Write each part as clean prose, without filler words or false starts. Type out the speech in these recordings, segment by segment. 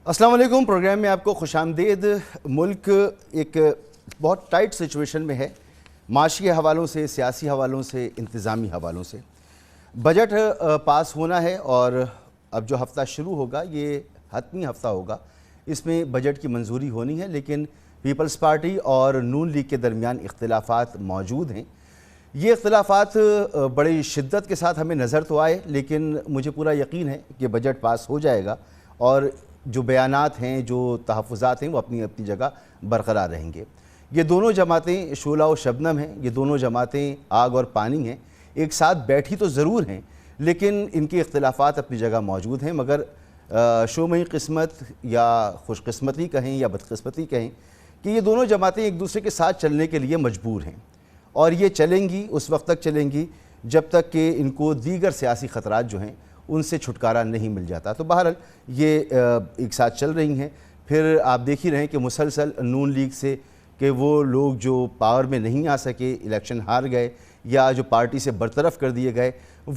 السلام علیکم. پروگرام میں آپ کو خوش آمدید. ملک ایک بہت ٹائٹ سچویشن میں ہے، معاشی حوالوں سے، سیاسی حوالوں سے، انتظامی حوالوں سے. بجٹ پاس ہونا ہے اور اب جو ہفتہ شروع ہوگا یہ حتمی ہفتہ ہوگا. اس میں بجٹ کی منظوری ہونی ہے، لیکن پیپلز پارٹی اور نون لیگ کے درمیان اختلافات موجود ہیں. یہ اختلافات بڑی شدت کے ساتھ ہمیں نظر تو آئے، لیکن مجھے پورا یقین ہے کہ بجٹ پاس ہو جائے گا اور جو بیانات ہیں، جو تحفظات ہیں، وہ اپنی اپنی جگہ برقرار رہیں گے. یہ دونوں جماعتیں شعلہ و شبنم ہیں، یہ دونوں جماعتیں آگ اور پانی ہیں. ایک ساتھ بیٹھی تو ضرور ہیں، لیکن ان کے اختلافات اپنی جگہ موجود ہیں. مگر شومئی قسمت یا خوش قسمتی کہیں یا بدقسمتی کہیں کہ یہ دونوں جماعتیں ایک دوسرے کے ساتھ چلنے کے لیے مجبور ہیں، اور یہ چلیں گی، اس وقت تک چلیں گی جب تک کہ ان کو دیگر سیاسی خطرات جو ہیں ان سے چھٹکارا نہیں مل جاتا. تو بہرحال یہ ایک ساتھ چل رہی ہیں. پھر آپ دیکھ ہی رہے ہیں کہ مسلسل نون لیگ سے کہ وہ لوگ جو پاور میں نہیں آ سکے، الیکشن ہار گئے یا جو پارٹی سے برطرف کر دیے گئے،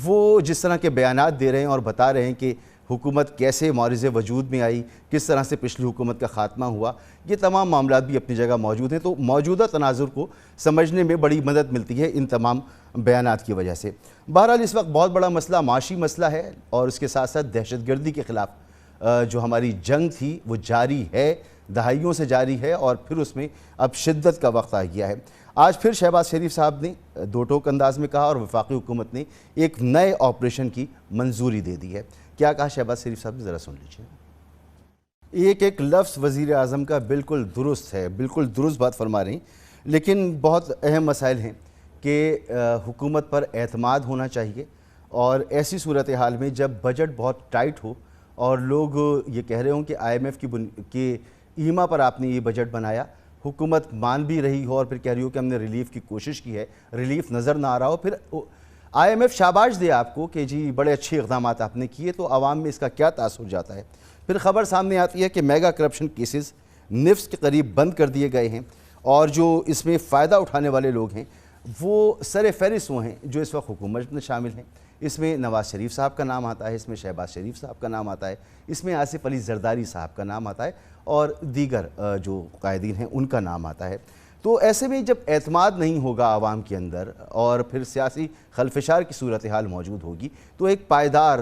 وہ جس طرح کے بیانات دے رہے ہیں اور بتا رہے ہیں کہ حکومت کیسے معرض وجود میں آئی، کس طرح سے پچھلی حکومت کا خاتمہ ہوا، یہ تمام معاملات بھی اپنی جگہ موجود ہیں. تو موجودہ تناظر کو سمجھنے میں بڑی مدد ملتی ہے ان تمام بیانات کی وجہ سے. بہرحال اس وقت بہت بڑا مسئلہ معاشی مسئلہ ہے، اور اس کے ساتھ ساتھ دہشت گردی کے خلاف جو ہماری جنگ تھی وہ جاری ہے، دہائیوں سے جاری ہے، اور پھر اس میں اب شدت کا وقت آ گیا ہے. آج پھر شہباز شریف صاحب نے دو ٹوک انداز میں کہا اور وفاقی حکومت نے ایک نئے آپریشن کی منظوری دے دی ہے. کیا کہا شہباز شریف صاحب نے، ذرا سن لیجیے. ایک لفظ وزیر اعظم کا بالکل درست ہے، بالکل درست بات فرما رہی ہیں، لیکن بہت اہم مسائل ہیں کہ حکومت پر اعتماد ہونا چاہیے. اور ایسی صورتحال میں جب بجٹ بہت ٹائٹ ہو اور لوگ یہ کہہ رہے ہوں کہ آئی ایم ایف کی ایما پر آپ نے یہ بجٹ بنایا، حکومت مان بھی رہی ہو اور پھر کہہ رہی ہو کہ ہم نے ریلیف کی کوشش کی ہے، ریلیف نظر نہ آ رہا ہو، پھر آئی ایم ایف شاباش دے آپ کو کہ جی بڑے اچھے اقدامات آپ نے کیے، تو عوام میں اس کا کیا تاثر جاتا ہے. پھر خبر سامنے آتی ہے کہ میگا کرپشن کیسز نفس کے قریب بند کر دیے گئے ہیں، اور جو اس میں فائدہ اٹھانے والے لوگ ہیں وہ سر فہرست وہ ہیں جو اس وقت حکومت میں شامل ہیں. اس میں نواز شریف صاحب کا نام آتا ہے، اس میں شہباز شریف صاحب کا نام آتا ہے، اس میں آصف علی زرداری صاحب کا نام آتا ہے، اور دیگر جو قائدین ہیں ان کا نام آتا ہے. تو ایسے میں جب اعتماد نہیں ہوگا عوام کے اندر اور پھر سیاسی خلفشار کی صورتحال موجود ہوگی، تو ایک پائیدار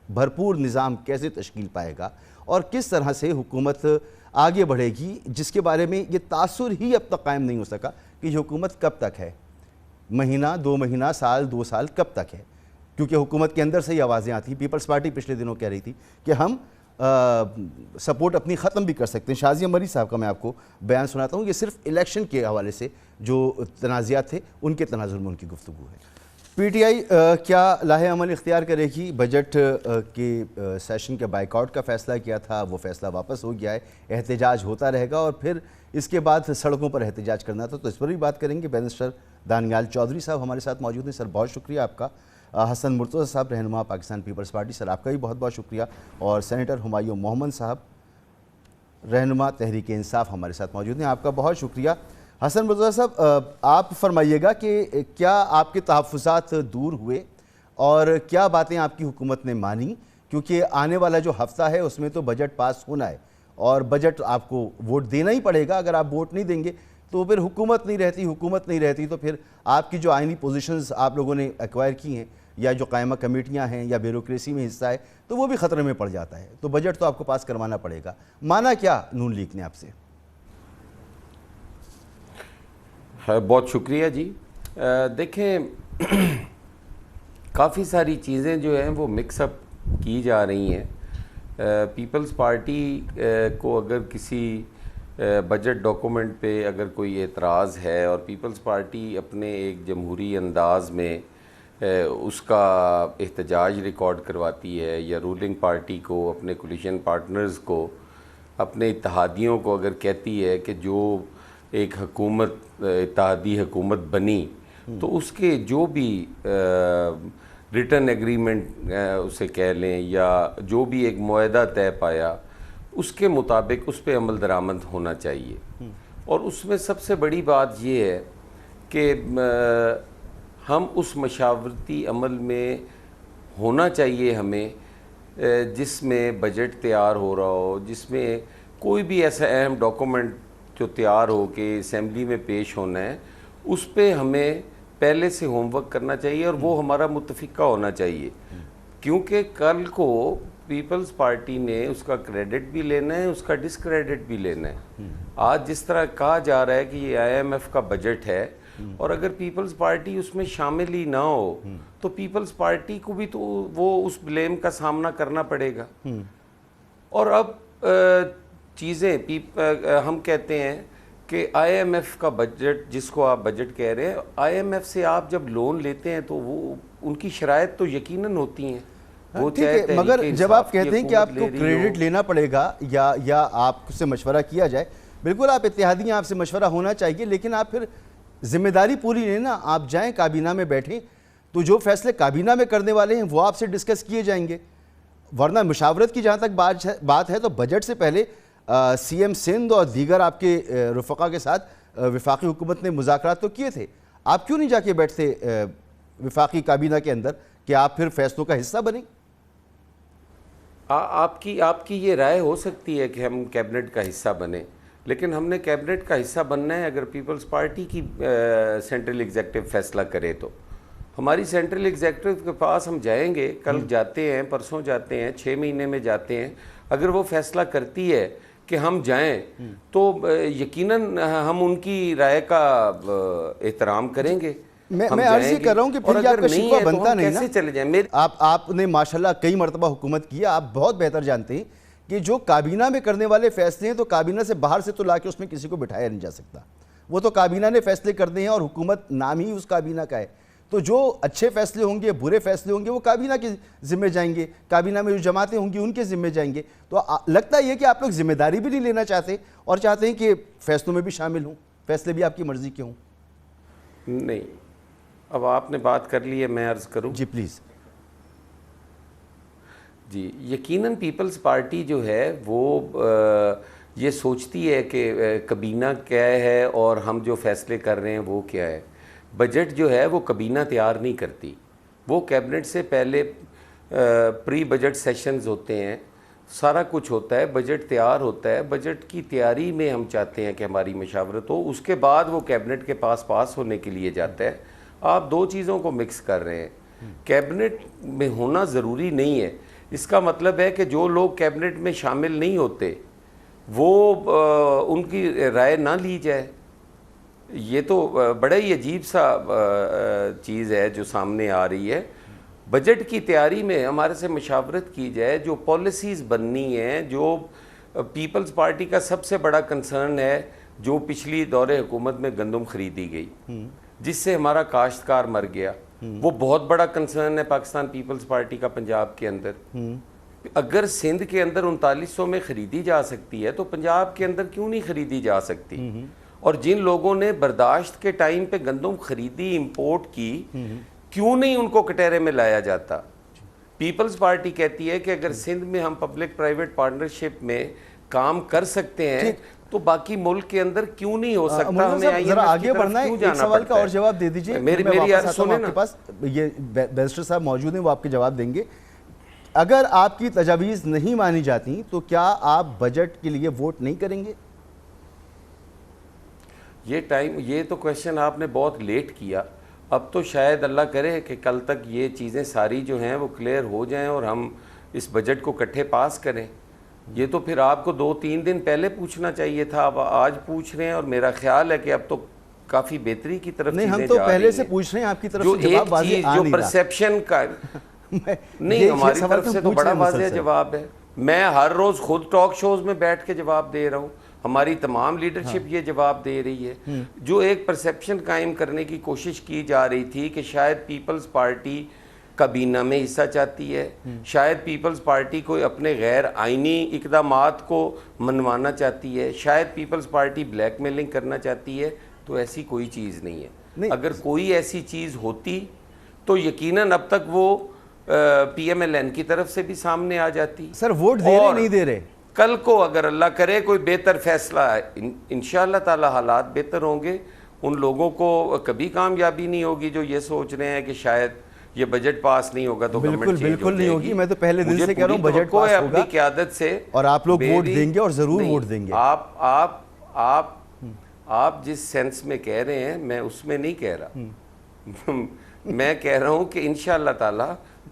بھرپور نظام کیسے تشکیل پائے گا اور کس طرح سے حکومت آگے بڑھے گی، جس کے بارے میں یہ تاثر ہی اب تک قائم نہیں ہو سکا کہ یہ حکومت کب تک ہے، مہینہ، 2 مہینہ، سال، 2 سال کب تک ہے. کیونکہ حکومت کے اندر سے ہی آوازیں آتی ہیں. پیپلز پارٹی پچھلے دنوں کہہ رہی تھی کہ ہم سپورٹ اپنی ختم بھی کر سکتے ہیں. شازیہ مری صاحب کا میں آپ کو بیان سناتا ہوں. یہ صرف الیکشن کے حوالے سے جو تنازعات تھے ان کے تناظر میں ان کی گفتگو ہے. پی ٹی آئی کیا لاہے عمل اختیار کرے گی؟ بجٹ کے سیشن کے بائیکاٹ کا فیصلہ کیا تھا، وہ فیصلہ واپس ہو گیا ہے. احتجاج ہوتا رہے گا اور پھر اس کے بعد سڑکوں پر احتجاج کرنا تھا، تو اس پر بھی بات کریں گے. بیرسٹر دانیال چودھری صاحب ہمارے ساتھ موجود ہیں. سر بہت شکریہ آپ کا. حسن مرتضیٰ صاحب رہنما پاکستان پیپلز پارٹی، سر آپ کا بھی بہت بہت شکریہ. اور سینیٹر ہمایوں محمد صاحب رہنما تحریک انصاف ہمارے ساتھ موجود ہیں، آپ کا بہت شکریہ. حسن مرتضیٰ صاحب آپ فرمائیے گا کہ کیا آپ کے تحفظات دور ہوئے اور کیا باتیں آپ کی حکومت نے مانی؟ کیونکہ آنے والا جو ہفتہ ہے اس میں تو بجٹ پاس ہونا ہے اور بجٹ آپ کو ووٹ دینا ہی پڑے گا. اگر آپ ووٹ نہیں دیں گے تو پھر حکومت نہیں رہتی تو پھر آپ کی جو آئینی پوزیشنز آپ لوگوں نے ایکوائر کی ہیں یا جو قائمہ کمیٹیاں ہیں یا بیوروکریسی میں حصہ ہے تو وہ بھی خطرے میں پڑ جاتا ہے. تو بجٹ تو آپ کو پاس کروانا پڑے گا. مانا کیا نون لیگ نے آپ سے؟ بہت شکریہ جی. دیکھیں کافی ساری چیزیں جو ہیں وہ مکس اپ کی جا رہی ہیں. پیپلز پارٹی کو اگر کسی بجٹ ڈاکومنٹ پہ اگر کوئی اعتراض ہے اور پیپلز پارٹی اپنے ایک جمہوری انداز میں اس کا احتجاج ریکارڈ کرواتی ہے یا رولنگ پارٹی کو، اپنے کولیشن پارٹنرز کو، اپنے اتحادیوں کو اگر کہتی ہے کہ جو ایک حکومت، اتحادی حکومت بنی، تو اس کے جو بھی ریٹن ایگریمنٹ اسے کہہ لیں یا جو بھی ایک معاہدہ طے پایا اس کے مطابق اس پہ عمل درآمد ہونا چاہیے. اور اس میں سب سے بڑی بات یہ ہے کہ ہم اس مشاورتی عمل میں ہونا چاہیے ہمیں جس میں بجٹ تیار ہو رہا ہو, جس میں کوئی بھی ایسا اہم ڈاکومنٹ جو تیار ہو کہ اسمبلی میں پیش ہونا ہے, اس پہ ہمیں پہلے سے ہوم ورک کرنا چاہیے اور وہ ہمارا متفقہ ہونا چاہیے, کیونکہ کل کو پیپلز پارٹی نے اس کا کریڈٹ بھی لینا ہے, اس کا ڈسکریڈٹ بھی لینا ہے. آج جس طرح کہا جا رہا ہے کہ یہ IMF کا بجٹ ہے, اور اگر پیپلز پارٹی اس میں شامل ہی نہ ہو تو پیپلز پارٹی کو بھی تو وہ اس بلیم کا سامنا کرنا پڑے گا. اور اب چیزیں ہم کہتے ہیں کہ IMF کا بجٹ, جس کو آپ بجٹ کہہ رہے ہیں, IMF سے آپ جب لون لیتے ہیں تو وہ ان کی شرائط تو یقیناً ہوتی ہیں. وہ ٹھیک ہے, مگر جب آپ کہتے ہیں کہ آپ کو کریڈٹ لینا پڑے گا یا آپ سے مشورہ کیا جائے, بالکل آپ اتحادی ہیں, آپ سے مشورہ ہونا چاہیے, لیکن آپ پھر ذمہ داری پوری لیں نا. آپ جائیں کابینہ میں بیٹھیں تو جو فیصلے کابینہ میں کرنے والے ہیں وہ آپ سے ڈسکس کیے جائیں گے, ورنہ مشاورت کی جہاں تک بات ہے تو بجٹ سے پہلے CM سندھ اور دیگر آپ کے رفقا کے ساتھ وفاقی حکومت نے مذاکرات تو کیے تھے. آپ کیوں نہیں جا کے بیٹھتے وفاقی کابینہ کے اندر کہ آپ پھر فیصلوں کا حصہ بنیں؟ آپ کی یہ رائے ہو سکتی ہے کہ ہم کیبنٹ کا حصہ بنیں, لیکن ہم نے کیبنٹ کا حصہ بننا ہے اگر پیپلز پارٹی کی سینٹرل ایگزیکٹو فیصلہ کرے تو. ہماری سینٹرل ایگزیکٹو کے پاس ہم جائیں گے, کل جاتے ہیں, پرسوں جاتے ہیں, 6 مہینے میں جاتے ہیں. اگر وہ فیصلہ کرتی ہے کہ ہم جائیں تو یقیناً ہم ان کی رائے کا احترام کریں گے. میں عرض یہ کر رہا ہوں کہ پھر یہ آپ کا شکوہ بنتا نہیں نا. کیسے چلے جائیں؟ آپ نے ماشاءاللہ کئی مرتبہ حکومت کی ہے, آپ بہت بہتر جانتے ہیں کہ جو کابینہ میں کرنے والے فیصلے ہیں تو کابینہ سے باہر سے تو لا کے اس میں کسی کو بٹھایا نہیں جا سکتا. وہ تو کابینہ نے فیصلے کرنے ہیں اور حکومت نام ہی اس کابینہ کا ہے. تو جو اچھے فیصلے ہوں گے, برے فیصلے ہوں گے, وہ کابینہ کے ذمہ جائیں گے, کابینہ میں جو جماعتیں ہوں گی ان کے ذمہ جائیں گے. تو لگتا یہ کہ آپ لوگ ذمہ داری بھی نہیں لینا چاہتے اور چاہتے ہیں کہ فیصلوں میں بھی شامل ہوں, فیصلے بھی آپ کی مرضی کے ہوں. نہیں, اب آپ نے بات کر لی ہے, میں عرض کروں؟ جی پلیز. جی, یقیناً پیپلز پارٹی جو ہے وہ یہ سوچتی ہے کہ کابینہ کیا ہے اور ہم جو فیصلے کر رہے ہیں وہ کیا ہے. بجٹ جو ہے وہ کابینہ تیار نہیں کرتی, وہ کیبنٹ سے پہلے پری بجٹ سیشنز ہوتے ہیں, سارا کچھ ہوتا ہے, بجٹ تیار ہوتا ہے. بجٹ کی تیاری میں ہم چاہتے ہیں کہ ہماری مشاورت ہو, اس کے بعد وہ کیبنٹ کے پاس ہونے کے لیے جاتا ہے. آپ دو چیزوں کو مکس کر رہے ہیں. کیبنٹ میں ہونا ضروری نہیں ہے, اس کا مطلب ہے کہ جو لوگ کیبنٹ میں شامل نہیں ہوتے وہ ان کی رائے نہ لی جائے. یہ تو بڑا ہی عجیب سا چیز ہے جو سامنے آ رہی ہے. بجٹ کی تیاری میں ہمارے سے مشاورت کی جائے, جو پالیسیز بننی ہیں, جو پیپلز پارٹی کا سب سے بڑا کنسرن ہے, جو پچھلی دور حکومت میں گندم خریدی گئی جس سے ہمارا کاشتکار مر گیا, وہ بہت بڑا کنسرن ہے پاکستان پیپلز پارٹی کا پنجاب کے اندر. اگر سندھ کے اندر 3900 میں خریدی جا سکتی ہے تو پنجاب کے اندر کیوں نہیں خریدی جا سکتی؟ اور جن لوگوں نے برداشت کے ٹائم پہ گندم خریدی, امپورٹ کی, کیوں نہیں ان کو کٹہرے میں لایا جاتا؟ پیپلز پارٹی کہتی ہے کہ اگر سندھ میں ہم پبلک پرائیویٹ پارٹنرشپ میں کام کر سکتے ہیں تو باقی ملک کے اندر کیوں نہیں ہو سکتا؟ ہمیں ذرا آگے بڑھنا ہے, ایک سوال کا اور جواب دے دیجئے. میری عرض سنیں نا, آپ کے پاس یہ بیرسٹر صاحب موجود ہیں, وہ آپ کے جواب دیں گے. اگر آپ کی تجاویز نہیں مانی جاتی تو کیا آپ بجٹ کے لیے ووٹ نہیں کریں گے؟ یہ تو کویشچن آپ نے بہت لیٹ کیا. اب تو شاید اللہ کرے کہ کل تک یہ چیزیں ساری جو ہیں وہ کلیئر ہو جائیں اور ہم اس بجٹ کو اکٹھے پاس کریں. یہ تو پھر آپ کو 2-3 دن پہلے پوچھنا چاہیے تھا, اب آج پوچھ رہے ہیں, اور میرا خیال ہے کہ اب تو کافی بہتری کی طرف چیزیں جا رہی ہیں. ہم تو پہلے سے پوچھ رہے ہیں, آپ کی طرف سے جواب واضح آ نہیں رہا. جو پرسیپشن کا نہیں, ہماری طرف سے تو بڑا واضح جواب ہے. میں ہر روز خود ٹاک شوز میں بیٹھ کے جواب دے رہا ہوں, ہماری تمام لیڈرشپ یہ جواب دے رہی ہے. جو ایک پرسیپشن قائم کرنے کی کوشش کی جا رہی تھی کہ شاید پیپلز پارٹی کابینہ میں حصہ چاہتی ہے, شاید پیپلز پارٹی کو اپنے غیر آئینی اقدامات کو منوانا چاہتی ہے, شاید پیپلز پارٹی بلیک میلنگ کرنا چاہتی ہے, تو ایسی کوئی چیز نہیں ہے. اگر کوئی ایسی چیز ہوتی تو یقیناً اب تک وہ PMLN کی طرف سے بھی سامنے آ جاتی. سر ووٹ دے رہے نہیں دے رہے, کل کو اگر اللہ کرے کوئی بہتر فیصلہ ہے, انشاءاللہ تعالی حالات بہتر ہوں گے. ان لوگوں کو کبھی کامیابی نہیں ہوگی جو یہ سوچ رہے ہیں کہ شاید یہ بجٹ پاس نہیں ہوگا تو بالکل بالکل نہیں ہوگی. میں تو پہلے دن سے کہہ رہا ہوں بجٹ پاس ہوگا اپنی قیادت سے, اور آپ لوگ ووٹ دیں گے اور ضرور ووٹ دیں گے. آپ جس سینس میں کہہ رہے ہیں میں اس میں نہیں کہہ رہا. میں کہہ رہا ہوں کہ انشاءاللہ تعالی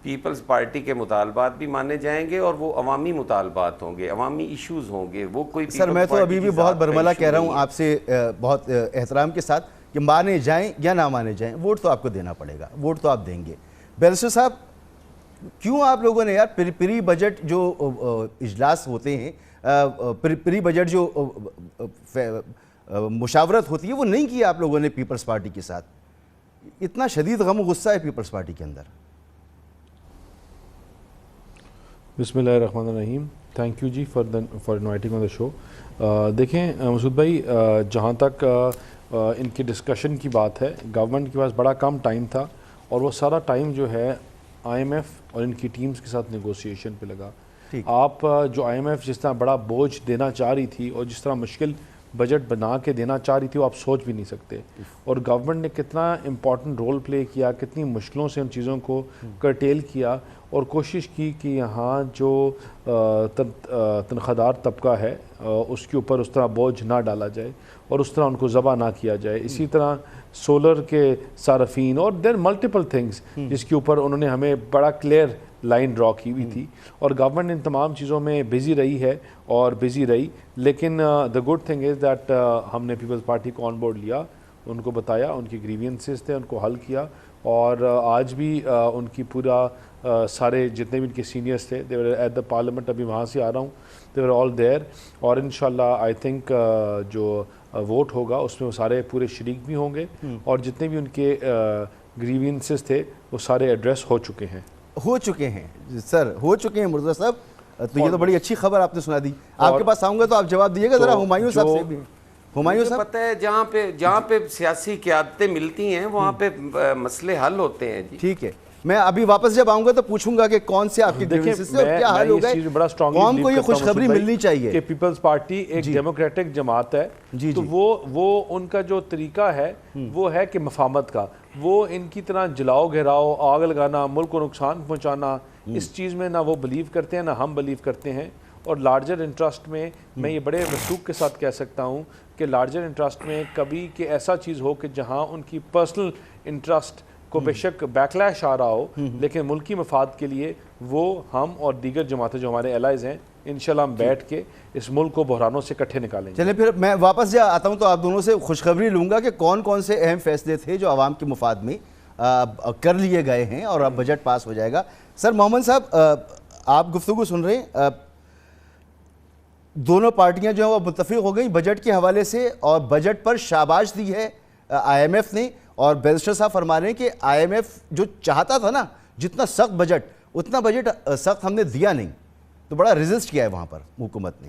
پیپلز پارٹی کے مطالبات بھی مانے جائیں گے اور وہ عوامی مطالبات ہوں گے, عوامی ایشوز ہوں گے. وہ کوئی سر میں تو ابھی بھی بہت برملا کہہ رہا ہوں آپ سے بہت احترام کے ساتھ کہ مانے جائیں یا نہ مانے جائیں, ووٹ تو آپ کو دینا پڑے گا, ووٹ تو آپ دیں گے. بیرسٹر صاحب, کیوں آپ لوگوں نے یار پری بجٹ جو اجلاس ہوتے ہیں, پری بجٹ جو مشاورت ہوتی ہے وہ نہیں کیا آپ لوگوں نے پیپلز پارٹی کے ساتھ؟ اتنا شدید غم و غصہ ہے پیپلز پارٹی کے اندر. بسم اللہ الرحمن الرحیم. Thank you ji for inviting on the show. دیکھیں مسعود بھائی, جہاں تک ان کی ڈسکشن کی بات ہے, گورنمنٹ کے پاس بڑا کم ٹائم تھا اور وہ سارا ٹائم جو ہے آئی ایم ایف اور ان کی ٹیمز کے ساتھ نیگوسیشن پہ لگا. آپ جو آئی ایم ایف جس طرح بڑا بوجھ دینا چاہ رہی تھی اور جس طرح مشکل بجٹ بنا کے دینا چاہ رہی تھی وہ آپ سوچ بھی نہیں سکتے. اور گورنمنٹ نے کتنا امپورٹنٹ رول پلے کیا, کتنی مشکلوں سے ان چیزوں کو کرٹیل کیا اور کوشش کی کہ یہاں جو تنخواہ دار طبقہ ہے اس کے اوپر اس طرح بوجھ نہ ڈالا جائے اور اس طرح ان کو ذبح نہ کیا جائے. اسی طرح سولر کے صارفین اور دیر ملٹیپل تھنگس جس کے اوپر انہوں نے ہمیں بڑا کلیئر لائن ڈرا کی ہوئی تھی, اور گورنمنٹ ان تمام چیزوں میں بزی رہی ہے اور بزی رہی. لیکن the good thing is that ہم نے پیپلز پارٹی کو آن بورڈ لیا, ان کو بتایا ان کی گریوینسز تھے ان کو حل کیا, اور آج بھی ان کی پورا سارے جتنے بھی ان کے سینئرس تھے دے ور ایٹ دا پارلیمنٹ, ابھی وہاں سے آ رہا ہوں, دے ور آل دیئر. اور انشاءاللہ آئی تھنک جو ووٹ ہوگا اس میں وہ سارے پورے شریک بھی ہوں گے, اور جتنے بھی ان کے گریوینسز تھے وہ سارے ایڈریس ہو چکے ہیں. سر ہو چکے ہیں مرتضیٰ صاحب, تو یہ تو بڑی اچھی خبر آپ نے سنا دی. آپ کے پاس آؤں گا تو آپ جواب دیجیے گا ذرا ہمایوں صاحب سے بھی. ہمایوں صاحب, پتہ ہے جہاں پہ سیاسی قیادتیں ملتی ہیں وہاں پہ مسئلے حل ہوتے ہیں جی. ٹھیک ہے, میں ابھی واپس جب آؤں گا تو پوچھوں گا کہ کون سے آپ کے گریوینسز سے اور کیا حل ہو گئے. قوم کو یہ خوشخبری ملنی چاہیے کہ پیپلز پارٹی ایک ڈیموکریٹک جماعت ہے, تو وہ ان کا جو طریقہ ہے وہ ہے کہ مفاہمت کا. وہ ان کی طرح جلاؤ گھیراؤ, آگ لگانا, ملک کو نقصان پہنچانا, اس چیز میں نہ وہ بلیو کرتے ہیں نہ ہم بلیو کرتے ہیں. اور لارجر انٹرسٹ میں میں یہ بڑے وثوق کے ساتھ کہہ سکتا ہوں کہ لارجر انٹرسٹ میں کبھی کہ ایسا چیز ہو کہ جہاں ان کی پرسنل انٹرسٹ کو بے شک بیکلیش آ رہا ہو, لیکن ملکی مفاد کے لیے وہ ہم اور دیگر جماعتیں جو ہمارے الائز ہیں انشاءاللہ ہم بیٹھ کے اس ملک کو بحرانوں سے اکٹھے نکالیں گے. چلیں پھر میں واپس جا آتا ہوں تو آپ دونوں سے خوشخبری لوں گا کہ کون کون سے اہم فیصلے تھے جو عوام کے مفاد میں کر لیے گئے ہیں اور اب بجٹ پاس ہو جائے گا. سر محمد صاحب, آپ گفتگو سن رہے ہیں, دونوں پارٹیاں جو ہیں وہ متفق ہو گئیں بجٹ کے حوالے سے, اور بجٹ پر شاباش دی ہے آئی ایم ایف نے, اور بیرسٹر صاحب فرما رہے ہیں کہ آئی ایم ایف جو چاہتا تھا نا جتنا سخت بجٹ, اتنا بجٹ سخت ہم نے دیا نہیں, تو بڑا ریزسٹ کیا ہے وہاں پر حکومت نے.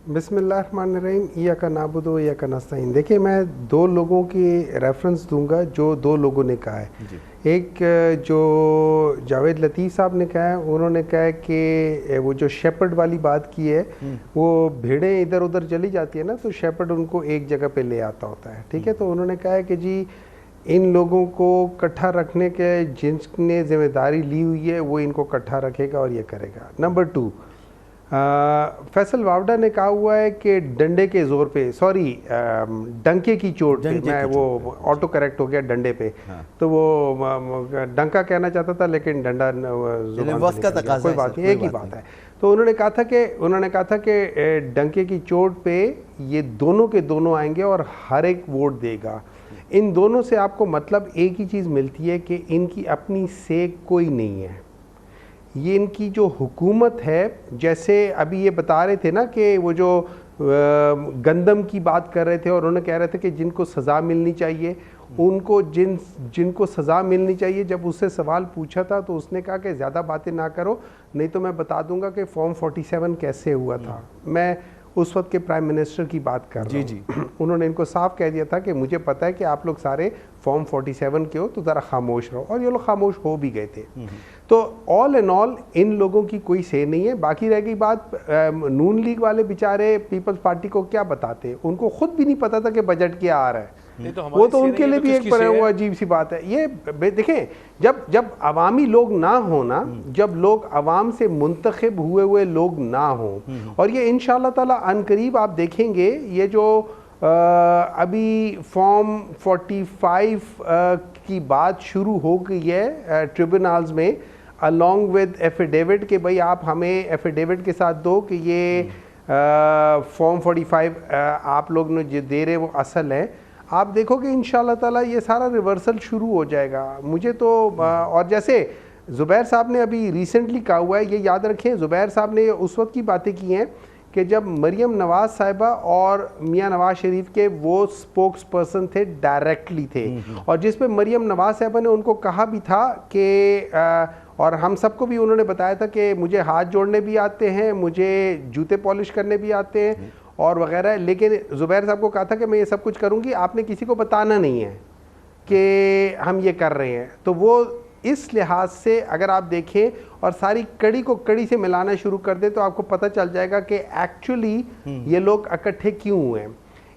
بسم اللہ الرحمن الرحیم. ایاک نعبد و ایاک نستعین. دیکھیں میں دو لوگوں کی ریفرنس دوں گا جو دو لوگوں نے کہا ہے. ایک جو جاوید لطیف صاحب نے کہا ہے, انہوں نے کہا ہے کہ وہ جو شیپرڈ والی بات کی ہے, وہ بھیڑیں ادھر ادھر چلی جاتی ہے نا تو شیپرڈ ان کو ایک جگہ پہ لے آتا ہوتا ہے. ٹھیک ہے, تو انہوں نے کہا ہے کہ جی ان لوگوں کو اکٹھا رکھنے کے جن نے ذمہ داری لی ہوئی ہے وہ ان کو اکٹھا رکھے گا اور یہ کرے گا. نمبر 2, فیصل واوڈا نے کہا ہوا ہے کہ ڈنڈے کے زور پہ, سوری ڈنکے کی چوٹ پہ, میں وہ آٹو کریکٹ ہو گیا ڈنڈے پہ, تو وہ ڈنکا کہنا چاہتا تھا لیکن ڈنڈا کوئی بات نہیں, ایک ہی بات ہے. تو انہوں نے کہا تھا کہ ڈنکے کی چوٹ پہ یہ دونوں کے دونوں آئیں گے اور ہر ایک ووٹ دے گا. ان دونوں سے آپ کو مطلب ایک ہی چیز ملتی ہے کہ ان کی اپنی سیک کوئی نہیں ہے. یہ ان کی جو حکومت ہے, جیسے ابھی یہ بتا رہے تھے نا کہ وہ جو گندم کی بات کر رہے تھے اور انہوں نے کہہ رہے تھے کہ جن کو سزا ملنی چاہیے, ان کو جن کو سزا ملنی چاہیے, جب اس سے سوال پوچھا تھا تو اس نے کہا کہ زیادہ باتیں نہ کرو نہیں تو میں بتا دوں گا کہ فارم 47 کیسے ہوا تھا. میں اس وقت کے پرائم منسٹر کی بات کر رہا ہوں. انہوں نے ان کو صاف کہہ دیا تھا کہ مجھے پتہ ہے کہ آپ لوگ سارے فارم 47 کے ہو تو ذرا خاموش رہو, اور یہ لوگ خاموش ہو بھی گئے تھے. تو آل اینڈ آل ان لوگوں کی کوئی سے نہیں ہے. باقی رہ گئی بات نون لیگ والے بیچارے پیپلز پارٹی کو کیا بتاتے, ان کو خود بھی نہیں پتا تھا کہ بجٹ کیا آ رہا ہے. وہ تو ان کے لیے بھی ایک پر وہ عجیب سی بات ہے. یہ دیکھیں جب عوامی لوگ نہ ہونا, جب لوگ عوام سے منتخب ہوئے لوگ نہ ہوں, اور یہ انشاءاللہ تعالی ان قریب آپ دیکھیں گے یہ جو ابھی فارم 45 کی بات شروع ہو گئی ہے ٹریبونلز میں along with ایفیڈیوٹ کہ بھئی آپ ہمیں ایفیڈیوٹ کے ساتھ دو کہ یہ فارم 45 آپ لوگ نے جو دے رہے وہ اصل ہے. آپ دیکھو کہ انشاءاللہ تعالیٰ یہ سارا ریورسل شروع ہو جائے گا. مجھے تو اور جیسے زبیر صاحب نے ابھی ریسنٹلی کہا ہوا ہے, یہ یاد رکھیں زبیر صاحب نے اس وقت کی باتیں کی ہیں کہ جب مریم نواز صاحبہ اور میاں نواز شریف کے وہ سپوکس پرسن تھے ڈائریکٹلی تھے, اور جس پہ مریم نواز صاحبہ نے ان کو کہا بھی تھا کہ اور ہم سب کو بھی انہوں نے بتایا تھا کہ مجھے ہاتھ جوڑنے بھی آتے ہیں, مجھے جوتے پالش کرنے بھی آتے ہیں اور وغیرہ, لیکن زبیر صاحب کو کہا تھا کہ میں یہ سب کچھ کروں گی, آپ نے کسی کو بتانا نہیں ہے کہ ہم یہ کر رہے ہیں. تو وہ اس لحاظ سے اگر آپ دیکھیں اور ساری کڑی کو کڑی سے ملانا شروع کر دیں تو آپ کو پتہ چل جائے گا کہ ایکچولی یہ لوگ اکٹھے کیوں ہوئے ہیں.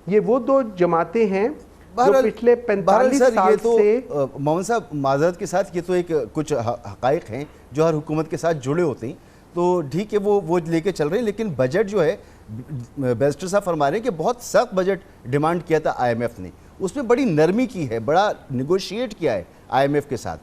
یہ وہ دو جماعتیں ہیں جو پچھلے 45 سال سے محمد صاحب معذرت کے ساتھ یہ تو ایک کچھ حقائق ہیں جو ہر حکومت کے ساتھ جڑے ہوتے ہیں, تو ٹھیک ہے وہ لے کے چل رہے ہیں, لیکن بجٹ جو ہے بیرسٹر صاحب فرما رہے ہیں کہ بہت سخت بجٹ ڈیمانڈ کیا تھا آئی ایم ایف نے, اس میں بڑی نرمی کی ہے, بڑا نیگوشیٹ کیا ہے آئی ایم ایف کے ساتھ,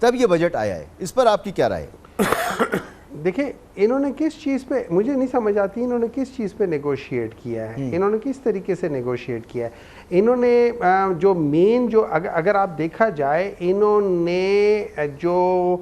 تب یہ بجٹ آیا ہے. اس پر آپ کی کیا رائے ہے؟ دیکھیں انہوں نے کس چیز پہ, مجھے نہیں سمجھ آتی انہوں نے کس چیز پہ نیگوشیٹ کیا ہے, انہوں نے کس طریقے سے نیگوشیٹ کیا ہے. انہوں نے جو مین جو اگر آپ دیکھا جائے انہوں نے جو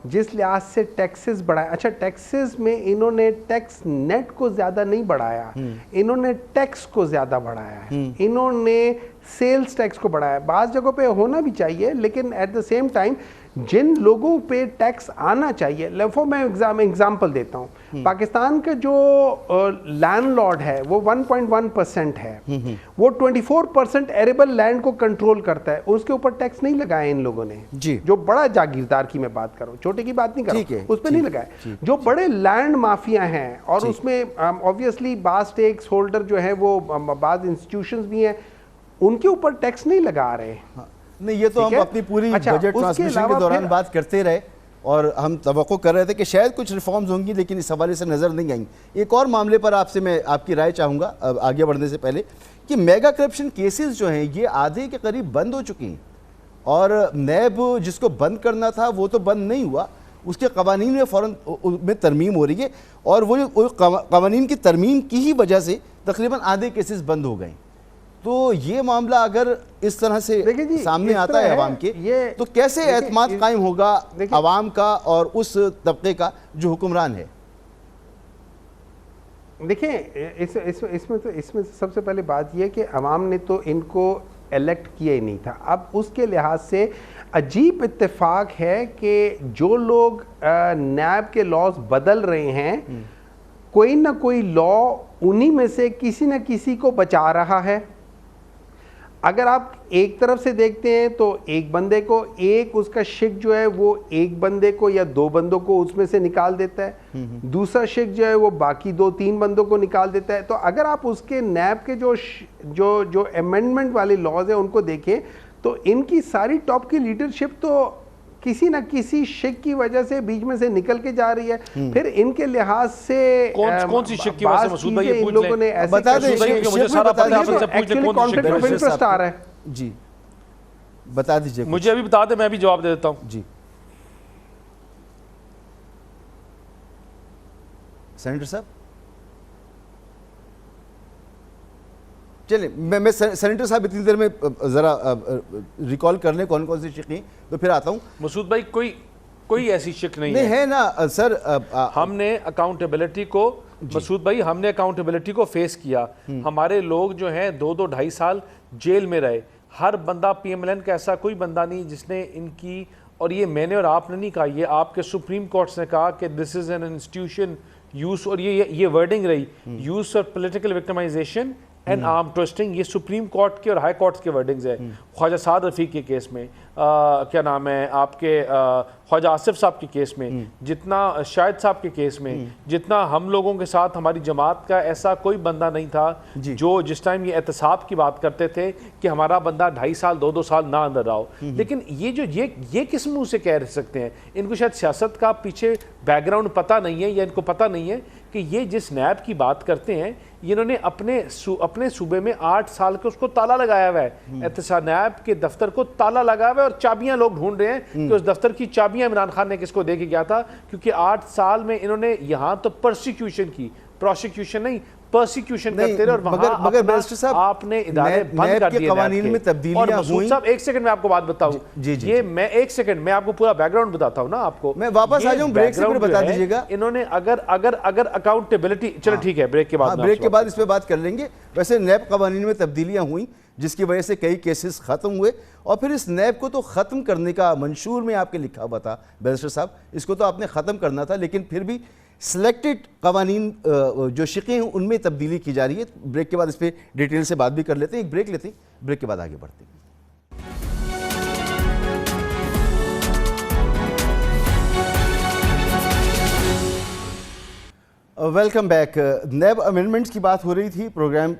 جس لحاظ سے ٹیکسز بڑھائے, اچھا ٹیکسز میں انہوں نے ٹیکس نیٹ کو زیادہ نہیں بڑھایا, انہوں نے ٹیکس کو زیادہ بڑھایا ہے, انہوں نے سیلز ٹیکس کو بڑھایا. بعض جگہوں پہ ہونا بھی چاہیے لیکن ایٹ دا سیم ٹائم جن لوگوں پہ ٹیکس آنا چاہیے, میں ایگزامپل دیتا ہوں, پاکستان کا جو لینڈ لارڈ ہے وہ 1.1% ہے, وہ 24% ایریبل لینڈ کو کنٹرول کرتا ہے, اس کے اوپر ٹیکس نہیں لگایا ان لوگوں نے, جو بڑا جاگیردار کی میں بات کروں, چھوٹے کی بات نہیں کر رہا, اس پہ نہیں لگایا. جو بڑے لینڈ مافیا ہیں اور اس میں obviously بعض سٹیکس ہولڈر جو ہیں وہ بعض انسٹیٹیوشنز بھی ہیں, ان کے اوپر ٹیکس نہیں لگا رہے. نہیں یہ تو ہم اپنی پوری بجٹ ٹرانسمیشن کے دوران بات کرتے رہے اور ہم توقع کر رہے تھے کہ شاید کچھ ریفارمز ہوں گی, لیکن اس حوالے سے نظر نہیں آئیں. ایک اور معاملے پر آپ سے میں آپ کی رائے چاہوں گا آگے بڑھنے سے پہلے, کہ میگا کرپشن کیسز جو ہیں یہ آدھے کے قریب بند ہو چکی ہیں, اور نیب جس کو بند کرنا تھا وہ تو بند نہیں ہوا, اس کے قوانین میں فوراً میں ترمیم ہو رہی ہے, اور وہ قوانین کی ترمیم کی ہی وجہ سے تقریباً آدھے کیسز بند ہو گئے. تو یہ معاملہ اگر اس طرح سے سامنے آتا ہے عوام کے, تو کیسے اعتماد قائم ہوگا عوام کا اور اس طبقے کا جو حکمران ہے؟ دیکھیں اس میں سب سے پہلے بات یہ کہ عوام نے تو ان کو الیکٹ کیا ہی نہیں تھا. اب اس کے لحاظ سے عجیب اتفاق ہے کہ جو لوگ نیب کے لاز بدل رہے ہیں, کوئی نہ کوئی لا انہی میں سے کسی نہ کسی کو بچا رہا ہے. اگر آپ ایک طرف سے دیکھتے ہیں تو ایک بندے کو, ایک اس کا شک جو ہے وہ ایک بندے کو یا دو بندوں کو اس میں سے نکال دیتا ہے, دوسرا شک جو ہے وہ باقی 2-3 بندوں کو نکال دیتا ہے. تو اگر آپ اس کے نیب کے جو امینڈمنٹ والے لاز ہیں ان کو دیکھیں تو ان کی ساری ٹاپ کی لیڈرشپ تو کسی نہ کسی شک کی وجہ سے بیچ میں سے نکل کے جا رہی ہے. پھر ان کے لحاظ سے کون سی شک کی وجہ سے مسعود بھائی یہ پوچھ لیں, بتا دیں مجھے سارا پتہ ہے, آپ سے پوچھ لیں کون سی کانفلکٹ آف انٹرسٹ آ رہا ہے. جی بتا دیجئے, مجھے ابھی بتا دیں, میں بھی جواب دے دیتا ہوں. جی سینیٹر صاحب, چلیں میں سینیٹر صاحب اتنی دیر میں ذرا ریکال کر لیں کون کون سی شک ہیں, تو پھر آتا ہوں. مسعود بھائی کوئی ایسی شک نہیں ہے نا سر. ہم نے اکاؤنٹیبلٹی کو, مسعود بھائی ہم نے اکاؤنٹیبلٹی کو فیس کیا. ہمارے لوگ جو ہیں 2-2-2.5 سال جیل میں رہے. ہر بندہ پی ایم ایل این کا ایسا کوئی بندہ نہیں جس نے ان کی, اور یہ میں نے اور آپ نے نہیں کہا, یہ آپ کے سپریم کورٹس نے کہا کہ دس از این انسٹیٹیوشن یوز, اور یہ ورڈنگ رہی, use for political victimization and آرم ٹوسٹنگ. یہ سپریم کورٹ کے اور ہائی کورٹس کے ورڈنگز ہیں. خواجہ سعد رفیق کے کیس میں, کیا نام ہے آپ کے خواجہ آصف صاحب کے کیس میں، جتنا شاہد صاحب کے کیس میں، جتنا ہم لوگوں کے ساتھ ہماری جماعت کا ایسا کوئی بندہ نہیں تھا جو جس ٹائم یہ احتساب کی بات کرتے تھے کہ ہمارا بندہ 2.5 سال 2 سال نہ اندر رہا ہو. لیکن یہ کس منہ سے کہہ سکتے ہیں؟ ان کو شاید سیاست کا پیچھے بیک گراؤنڈ پتہ نہیں ہے، یا ان کو پتہ نہیں ہے کہ یہ جس نیب کی بات کرتے ہیں انہوں نے اپنے صوبے میں 8 سال کے اس کو تالا لگایا ہوا ہے. احتساب نیب کے دفتر کو تالا لگایا ہوا ہے، اور چابیاں لوگ ڈھونڈ رہے ہیں کہ اس دفتر کی چابیاں عمران خان نے کس کو دے کے گیا تھا. کیونکہ 8 سال میں انہوں نے یہاں تو پرسیکیوشن کی، پروسیکیوشن نہیں، پرسیکیوشن کرتے رہے، اور وہاں مگر بیرسٹر صاحب آپ نے ادارے بند کر دیے. قوانین میں تبدیلیاں ہوئیں. صاحب ایک سیکنڈ میں آپ کو بات بتاؤں، یہ میں ایک سیکنڈ میں آپ کو پورا بیک گراؤنڈ بتاتا ہوں نا آپ کو. میں واپس آ جاؤں، بریک سے پھر بتا دیجیے گا. انہوں نے اگر اکاؤنٹیبلٹی، چلو ٹھیک ہے بریک کے بعد اس پہ بات کر لیں گے. ویسے نیب قوانین میں تبدیلیاں ہوئیں جس کی وجہ سے کئی کیسز ختم ہوئے، اور پھر اس نیب کو تو ختم کرنے کا منشور میں آپ کے لکھا ہوا تھا بیرسٹر صاحب، اس کو تو آپ نے ختم کرنا تھا، لیکن پھر بھی سلیکٹڈ قوانین جو شقیں ہیں ان میں تبدیلی کی جا رہی ہے. بریک کے بعد اس پہ ڈیٹیل سے بات بھی کر لیتے ہیں. ایک بریک لیتے ہیں، بریک کے بعد آگے بڑھتے ہیں. Welcome back. نیب امینڈمنٹس کی بات ہو رہی تھی پروگرام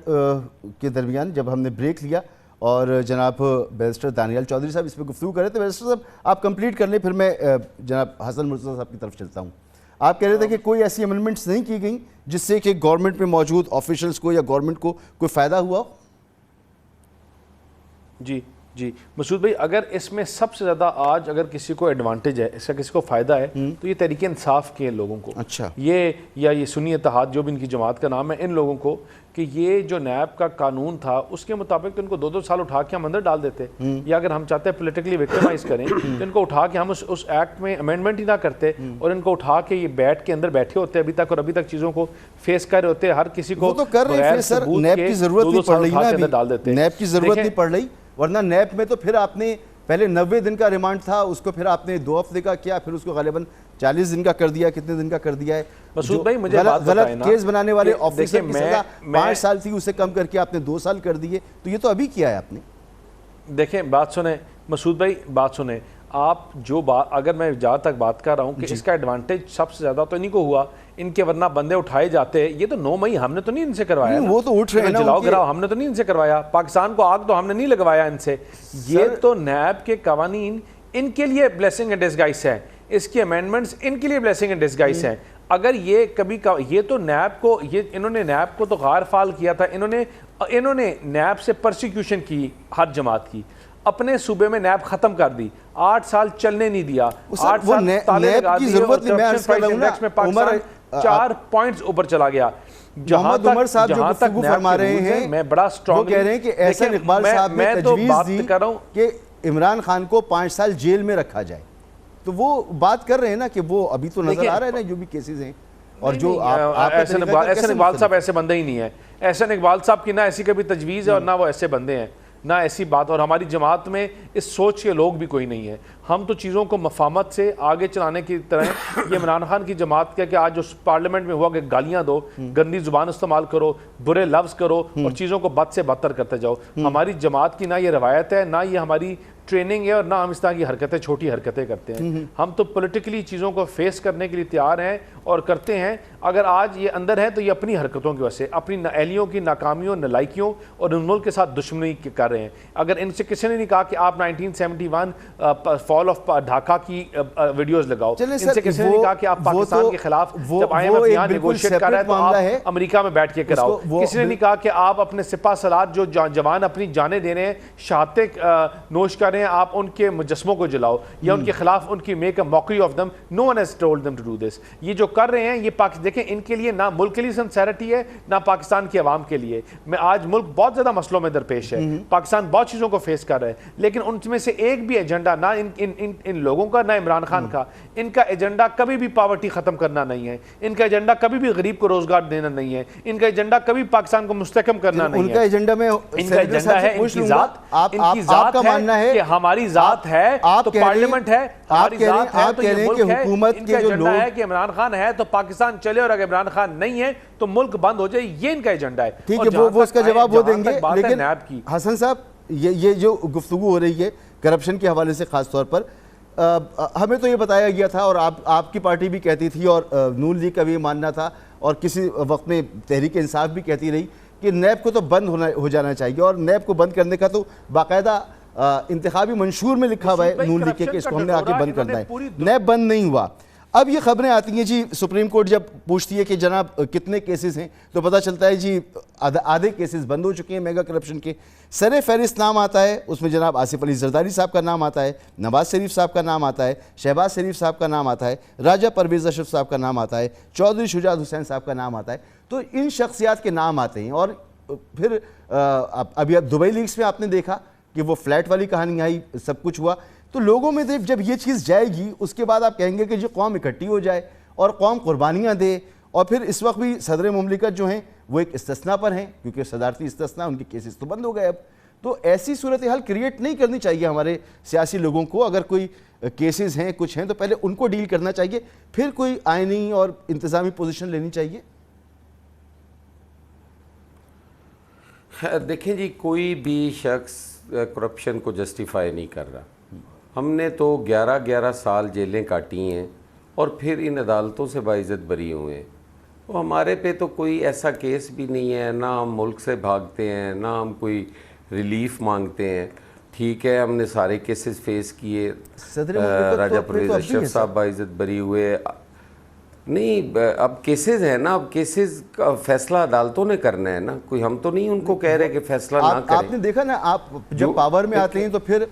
کے درمیان جب ہم نے بریک لیا، اور جناب بیرسٹر دانیال چودھری صاحب اس پہ گفتگو کر رہے تھے. بیرسٹر صاحب آپ کمپلیٹ کر لیں، پھر میں جناب حسن مرتضیٰ صاحب کی طرف چلتا ہوں. آپ کہہ رہے تھے کہ کوئی ایسی امینڈمنٹس نہیں کی گئیں جس سے کہ گورنمنٹ میں موجود آفیشلز کو یا گورنمنٹ کو کوئی فائدہ ہوا ہو. جی مسعود بھائی، اگر اس میں سب سے زیادہ آج اگر کسی کو ایڈوانٹیج ہے، اس کا کسی کو فائدہ ہے، تو یہ تحریک انصاف کے لوگوں کو. اچھا. یہ سنی اتحاد جو بھی ان کی جماعت کا نام ہے، ان لوگوں کو کہ یہ جو نیب کا قانون تھا اس کے مطابق تو ان کو 2 سال اٹھا کے ہم اندر ڈال دیتے، یا اگر ہم چاہتے ہیں پولیٹیکلی وکٹمائز کریں تو ان کو اٹھا کے ہم اس ایکٹ میں امینڈمنٹ ہی نہ کرتے، اور ان کو اٹھا کے یہ بیٹھ کے اندر بیٹھے ہوتے ابھی تک، اور ابھی تک چیزوں کو فیس کر رہے ہوتے. ہر کسی کو تو کر رہے ہیں سر. نیب کی ضرورت نہیں پڑ رہی، نیب کی ضرورت نہیں پڑ رہی، ورنہ نیب میں تو پھر آپ نے پہلے 90 دن کا ریمانڈ تھا، اس کو پھر آپ نے 2 ہفتے کا کیا، پھر اس کو غالباً 40 دن کا کر دیا. کتنے دن کا کر دیا ہے؟ مسعود بھائی مجھے بات بتائیں نا، غلط کیس بنانے والے آفیسر کی سزا 5 سال تھی، اسے کم کر کے آپ نے 2 سال کر دیے. تو یہ تو ابھی کیا ہے آپ نے. دیکھیں بات سنیں مسعود بھائی، بات سنیں آپ. جو بات اگر میں جہاں تک بات کر رہا ہوں کہ اس کا ایڈوانٹیج سب سے زیادہ تو انہیں کو ہوا، ان کے ورنہ بندے اٹھائے جاتے. یہ تو 9 مئی ہم نے تو نہیں ان سے کروایا، وہ تو اٹھ رہے ہیں نا، جلاؤ گراؤ ہم نے تو نہیں ان سے کروایا. پاکستان کو آگ تو ہم نے نہیں لگوایا ان سے. یہ تو نیب کے قوانین ان کے لیے بلیسنگ اینڈ ڈسگائز ہے، اس کی امینڈمنٹس ان کے لیے بلیسنگ اینڈ ڈسگائز ہیں. اگر یہ کبھی یہ تو نیب کو، یہ انہوں نے نیب کو تو غیر فعال کیا تھا، انہوں نے نیب سے پرسیکیوشن کی ہر جماعت کی، اپنے صوبے میں نیب ختم کر دی، 8 سال چلنے نہیں دیا. 8 سال تالے لگا دیے، اور کرپشن انڈیکس میں پاکستان 4 پوائنٹس اوپر چلا گیا. محمد عمر صاحب جو گفتگو فرما رہے ہیں، میں بڑا وہ کہہ رہے ہیں کہ احسن اقبال صاحب نے تجویز دی کہ عمران خان کو 5 سال جیل میں رکھا جائے. تو وہ بات کر رہے ہیں نا کہ وہ ابھی تو نظر آ رہا ہے نا جو بھی کیسز ہیں. اور جو احسن اقبال صاحب ایسے بندے ہی نہیں ہیں. احسن اقبال صاحب کی نہ ایسی کبھی تجویز ہے اور نہ وہ ایسے بندے ہیں، نہ ایسی بات. اور ہماری جماعت میں اس سوچ کے لوگ بھی کوئی نہیں ہے. ہم تو چیزوں کو مفاہمت سے آگے چلانے کی طرح یہ عمران خان کی جماعت کہ آج جو پارلیمنٹ میں ہوا کہ گالیاں دو، گندی زبان استعمال کرو، برے لفظ کرو، اور چیزوں کو بد سے بدتر کرتے جاؤ. ہماری جماعت کی نہ یہ روایت ہے، نہ یہ ہماری ٹریننگ ہے، اور نہ ہم اس طرح کی حرکتیں، چھوٹی حرکتیں کرتے ہیں. ہم تو پولیٹیکلی چیزوں کو فیس کرنے کے لیے تیار ہیں اور کرتے ہیں. اگر آج یہ اندر ہے تو یہ اپنی حرکتوں کی وجہ سے، اپنی اہلیوں کی ناکامیوں، نالائکیوں اور ان ملک کے ساتھ دشمنی کر رہے ہیں. اگر ان سے کسی نے نہیں کہا کہ آپ 1971 فال آف ڈھاکہ کی ویڈیوز لگاؤ، ان سے کسی نے نہیں کہا کہ آپ پاکستان کے خلاف جب آئی ایم ایف یہاں نیگوشیٹ کر رہا ہے تو آپ امریکہ میں بیٹھ کے کراؤ. کسی نے نہیں کہا کہ آپ اپنے سپاہ سالار جو جوان اپنی جانیں دے رہے ہیں، شہادتیں نوش کر رہے ہیں، آپ ان کے مجسموں کو جلاؤ یا ان کے خلاف ان کی make a mockery of them. No one has told them to do this. یہ جو کر رہے ہیں یہ دیکھیں ان کے لیے نہ ملک کے لیے سنسیرٹی ہے نہ پاکستان کی عوام کے لیے. میں آج ملک بہت زیادہ مسئلوں میں درپیش ہے، پاکستان بہت چیزوں کو فیس کر رہا ہے، لیکن ان میں سے ایک بھی ایجنڈا نہ ان لوگوں کا، نہ عمران خان کا. ان کا ایجنڈا کبھی بھی پاورٹی ختم کرنا نہیں ہے، ان کا ایجنڈا کبھی بھی غریب کو روزگار دینا نہیں ہے، ان کا ایجنڈا کبھی پاکستان کو مستحکم کرنا نہیں ہے. ان کا ایجنڈا میں ان کا ایجنڈا ہے ان کی ذات، ان کی ذات ہے کہ ہماری ذات ہے تو پارلیمنٹ ہے، ہماری ذات ہے تو یہ ملک ہے. ان کا ایجنڈا ہے کہ عمران خان ہے تو پاکستان چلے، اور اگر عمران خان نہیں ہے تو ملک بند ہو جائے. یہ ان کا ایجنڈا ہے. ٹھیک ہے، وہ اس کا جواب وہ دیں گے. لیکن حسن صاحب یہ جو گفتگو ہو رہی ہے کرپشن کے حوالے سے خاص طور پر ہمیں تو یہ بتایا گیا تھا اور آپ کی پارٹی بھی کہتی تھی اور نون لیگ کا بھی یہ ماننا تھا اور کسی وقت میں تحریک انصاف بھی کہتی رہی کہ نیب کو تو بند ہو جانا چاہیے اور نیب کو بند کرنے کا تو باقاعدہ انتخابی منشور میں لکھا ہوا ہے نون لیگ کے اس کو ہم نے آ کے بند کرنا ہے. نیب بند نہیں ہوا. اب یہ خبریں آتی ہیں جی سپریم کورٹ جب پوچھتی ہے کہ جناب کتنے کیسز ہیں تو پتہ چلتا ہے جی آدھے کیسز بند ہو چکے ہیں میگا کرپشن کے. سر فہرست نام آتا ہے, اس میں جناب آصف علی زرداری صاحب کا نام آتا ہے, نواز شریف صاحب کا نام آتا ہے, شہباز شریف صاحب کا نام آتا ہے, راجہ پرویز اشرف صاحب کا نام آتا ہے, چودھری شجاعت حسین صاحب کا نام آتا ہے. تو ان شخصیات کے نام آتے ہیں اور پھر ابھی اب دبئی لیگز میں آپ نے دیکھا کہ وہ فلیٹ والی کہانی آئی, سب کچھ ہوا. تو لوگوں میں جب یہ چیز جائے گی اس کے بعد آپ کہیں گے کہ جو قوم اکٹھی ہو جائے اور قوم قربانیاں دے. اور پھر اس وقت بھی صدر مملکت جو ہیں وہ ایک استثناء پر ہیں کیونکہ صدارتی استثناء, ان کے کیسز تو بند ہو گئے اب. تو ایسی صورتحال کریٹ نہیں کرنی چاہیے ہمارے سیاسی لوگوں کو. اگر کوئی کیسز ہیں کچھ ہیں تو پہلے ان کو ڈیل کرنا چاہیے, پھر کوئی آئینی اور انتظامی پوزیشن لینی چاہیے. دیکھیں جی کوئی بھی شخص کرپشن کو جسٹیفائی نہیں کر رہا. ہم نے تو 11 سال جیلیں کاٹی ہیں اور پھر ان عدالتوں سے باعزت بری ہوئے ہیں. تو ہمارے پہ تو کوئی ایسا کیس بھی نہیں ہے, نہ ہم ملک سے بھاگتے ہیں, نہ ہم کوئی ریلیف مانگتے ہیں. ٹھیک ہے ہم نے سارے کیسز فیس کیے, راجہ پرویز اشرف صاحب باعزت بری ہوئے. نہیں اب کیسز ہیں نا, اب کیسز کا فیصلہ عدالتوں نے کرنا ہے نا, کوئی ہم تو نہیں ان کو کہہ رہے کہ فیصلہ نہ کریں. آپ نے دیکھا نا, آپ جب پاور میں آتے ہیں تو پھر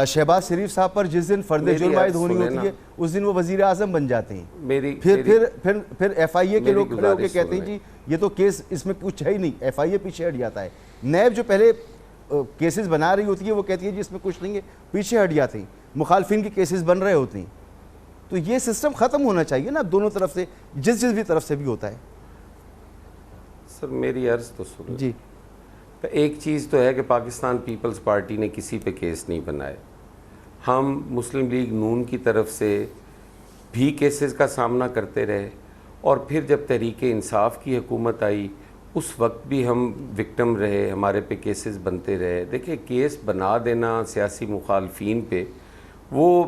شہباز شریف صاحب پر جس دن فرد جرم عائد ہونی ہوتی ہے اس دن وہ وزیر اعظم بن جاتے ہیں. پھر ایف آئی اے کے لوگ کھڑے ہو کے کہتے ہیں جی یہ تو کیس اس میں کچھ ہے ہی نہیں, ایف آئی اے پیچھے ہٹ جاتا ہے. نیب جو پہلے کیسز بنا رہی ہوتی ہے وہ کہتی ہے جی اس میں کچھ نہیں ہے, پیچھے ہٹ جاتے ہیں. مخالفین کے کیسز بن رہے ہوتے ہیں. تو یہ سسٹم ختم ہونا چاہیے نا دونوں طرف سے, جس بھی طرف سے بھی ہوتا ہے. سر میری عرض تو سنو جی. ایک چیز تو ہے کہ پاکستان پیپلز پارٹی نے کسی پہ کیس نہیں بنائے. ہم مسلم لیگ نون کی طرف سے بھی کیسز کا سامنا کرتے رہے اور پھر جب تحریک انصاف کی حکومت آئی اس وقت بھی ہم وکٹم رہے, ہمارے پہ کیسز بنتے رہے. دیکھیں کیس بنا دینا سیاسی مخالفین پہ وہ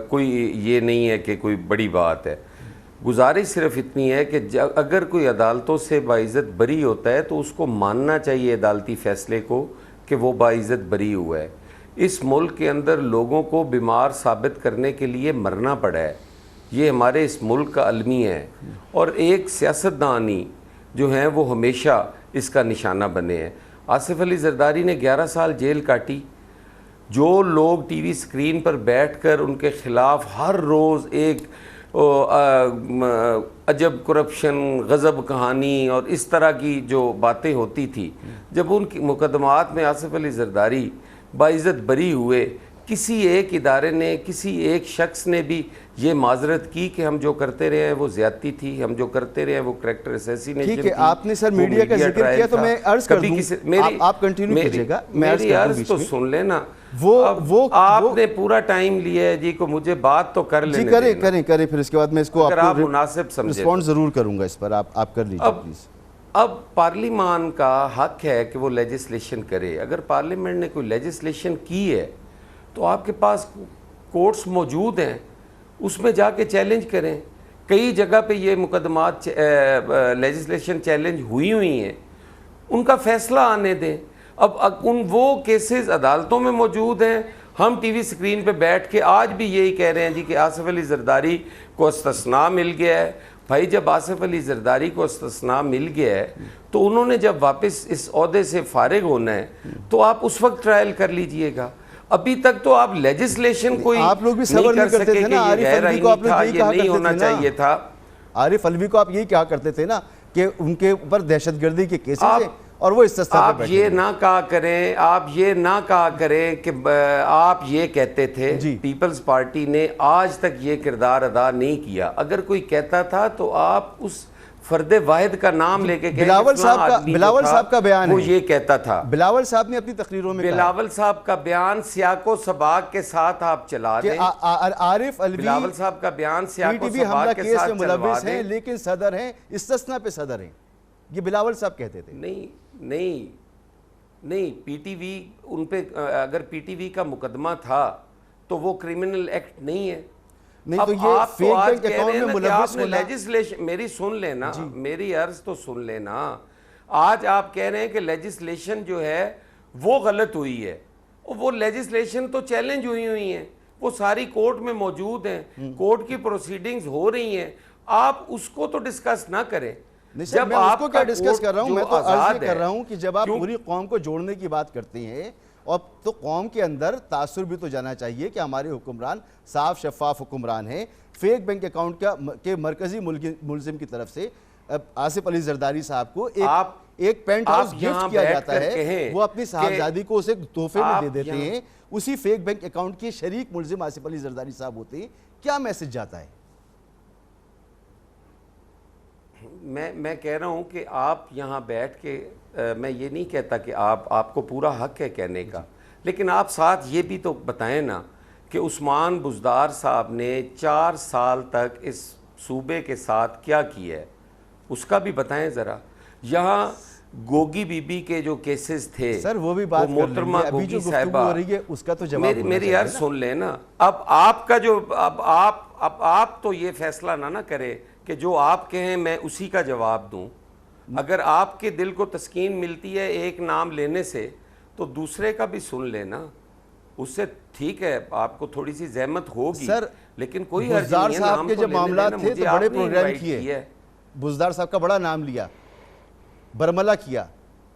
کوئی یہ نہیں ہے کہ کوئی بڑی بات ہے. گزارش صرف اتنی ہے کہ اگر کوئی عدالتوں سے باعزت بری ہوتا ہے تو اس کو ماننا چاہیے عدالتی فیصلے کو کہ وہ باعزت بری ہوا ہے. اس ملک کے اندر لوگوں کو بیمار ثابت کرنے کے لیے مرنا پڑا ہے, یہ ہمارے اس ملک کا المی ہے. اور ایک سیاستدانی جو ہیں وہ ہمیشہ اس کا نشانہ بنے ہیں. آصف علی زرداری نے 11 سال جیل کاٹی. جو لوگ ٹی وی سکرین پر بیٹھ کر ان کے خلاف ہر روز ایک عجب کرپشن, غضب کہانی اور اس طرح کی جو باتیں ہوتی تھی, جب ان کی مقدمات میں آصف علی زرداری باعزت بری ہوئے, کسی ایک ادارے نے, کسی ایک شخص نے بھی یہ معذرت کی کہ ہم جو کرتے رہے ہیں وہ زیادتی تھی, ہم جو کرتے رہے ہیں وہ کریکٹر اسیسینیشن تھی. ٹھیک ہے, آپ نے سر میڈیا کا ذکر کیا تو میں عرض کر دوں, آپ کنٹینیو کیجئے گا. میری عرض تو سن لینا. آپ نے پورا ٹائم لیا ہے جی کو مجھے بات تو کر لینے دینا. جی کریں پھر اس کے بعد میں اس کو اگر آپ مناسب سمجھیں رسپونس ضرور کروں گا اس پر, آپ کر لیجئے پلیز. اب پارلیمان کا حق ہے کہ وہ لیجسلیشن کرے. اگر پارلیمنٹ نے کوئی لیجسلیشن کی ہے تو آپ کے پاس کورٹس موجود ہیں, اس میں جا کے چیلنج کریں. کئی جگہ پہ یہ مقدمات لیجسلیشن چیلنج ہوئی ہیں, ان کا فیصلہ آنے دیں. اب ان وہ کیسز عدالتوں میں موجود ہیں. ہم ٹی وی سکرین پہ بیٹھ کے آج بھی یہی کہہ رہے ہیں جی کہ آصف علی زرداری کو استثناء مل گیا ہے. بھائی جب آصف علی زرداری کو استثناء مل گیا ہے تو انہوں نے جب واپس اس عہدے سے فارغ ہونا ہے تو آپ اس وقت ٹرائل کر لیجئے گا. ابھی تک تو آپ لیجسلیشن کوئی آپ لوگ بھی صبر نہیں کرتے تھے نا. عارف الوی کو آپ لوگ یہی کہا نہیں ہونا چاہیے تھا. عارف الوی کو آپ یہی کہا کرتے تھے نا کہ ان کے اوپر دہشت گردی کے کیسز ہیں اور وہ استثناء پہ بیٹھے. آپ یہ نہ کہا کریں کہ آپ یہ کہتے تھے. پیپلز پارٹی نے آج تک یہ کردار ادا نہیں کیا. اگر کوئی کہتا تھا تو آپ اس فرد واحد کا نام لے کے بلاول صاحب کا بیان ہے, وہ یہ کہتا تھا. بلاول صاحب نے اپنی تقریروں میں بلاول صاحب کا بیان سیاق و سباق کے ساتھ آپ چلا دیں. عارف الوی بلاول صاحب کا بیان سیاق و سباق کے ساتھ چلوا دیں. لیکن صدر ہیں, استثناء پہ صدر ہیں, یہ بلاول صاحب کہتے تھے. نہیں نہیں پی ٹی وی ان پہ اگر پی ٹی وی کا مقدمہ تھا تو وہ کرمنل ایکٹ نہیں ہے. نہیں تو یہ فیک بینک اکاؤنٹ میں ملوث ہونا لیجسلیشن میری سن لینا, میری عرض تو سن لینا. آج آپ کہہ رہے ہیں کہ لیجسلیشن جو ہے وہ غلط ہوئی ہے, وہ لیجسلیشن تو چیلنج ہوئی ہیں, وہ ساری کورٹ میں موجود ہیں, کورٹ کی پروسیڈنگز ہو رہی ہیں, آپ اس کو تو ڈسکس نہ کریں. جب میں اس کو کیا ڈسکس کر رہا ہوں, میں تو عرض یہ کر رہا ہوں کہ جب آپ پوری قوم کو جوڑنے کی بات کرتے ہیں اور تو قوم کے اندر تاثر بھی تو جانا چاہیے کہ ہمارے حکمران صاف شفاف حکمران ہیں. فیک بینک اکاؤنٹ کے مرکزی ملزم کی طرف سے آصف علی زرداری صاحب کو ایک پینٹ ہاؤس گفٹ کیا جاتا ہے, وہ اپنی صاحبزادی کو اسے تحفے میں دے دیتے ہیں, اسی فیک بینک اکاؤنٹ کے شریک ملزم آصف علی زرداری صاحب ہوتے ہیں. کیا میسج جاتا ہے؟ میں کہہ رہا ہوں کہ آپ یہاں بیٹھ کے, میں یہ نہیں کہتا کہ آپ کو پورا حق ہے کہنے کا, لیکن آپ ساتھ یہ بھی تو بتائیں نا کہ عثمان بزدار صاحب نے 4 سال تک اس صوبے کے ساتھ کیا کیا ہے, اس کا بھی بتائیں ذرا. یہاں گوگی بی بی کے جو کیسز تھے سر وہ بھی بات محترمہ ابھی جو گفتگو ہو رہی ہے اس کا تو جواب میری عرض سن لینا. اب آپ کا جو اب آپ تو یہ فیصلہ نہ کرے کہ جو آپ کہیں میں اسی کا جواب دوں. اگر آپ کے دل کو تسکین ملتی ہے ایک نام لینے سے تو دوسرے کا بھی سن لینا, اس سے ٹھیک ہے آپ کو تھوڑی سی زحمت ہوگی, لیکن کوئی حرج نہیں ہے. صاحب کے جب معاملات تھے تو بڑے پروگرام کیے, بزدار صاحب کا بڑا نام لیا, برملا کیا.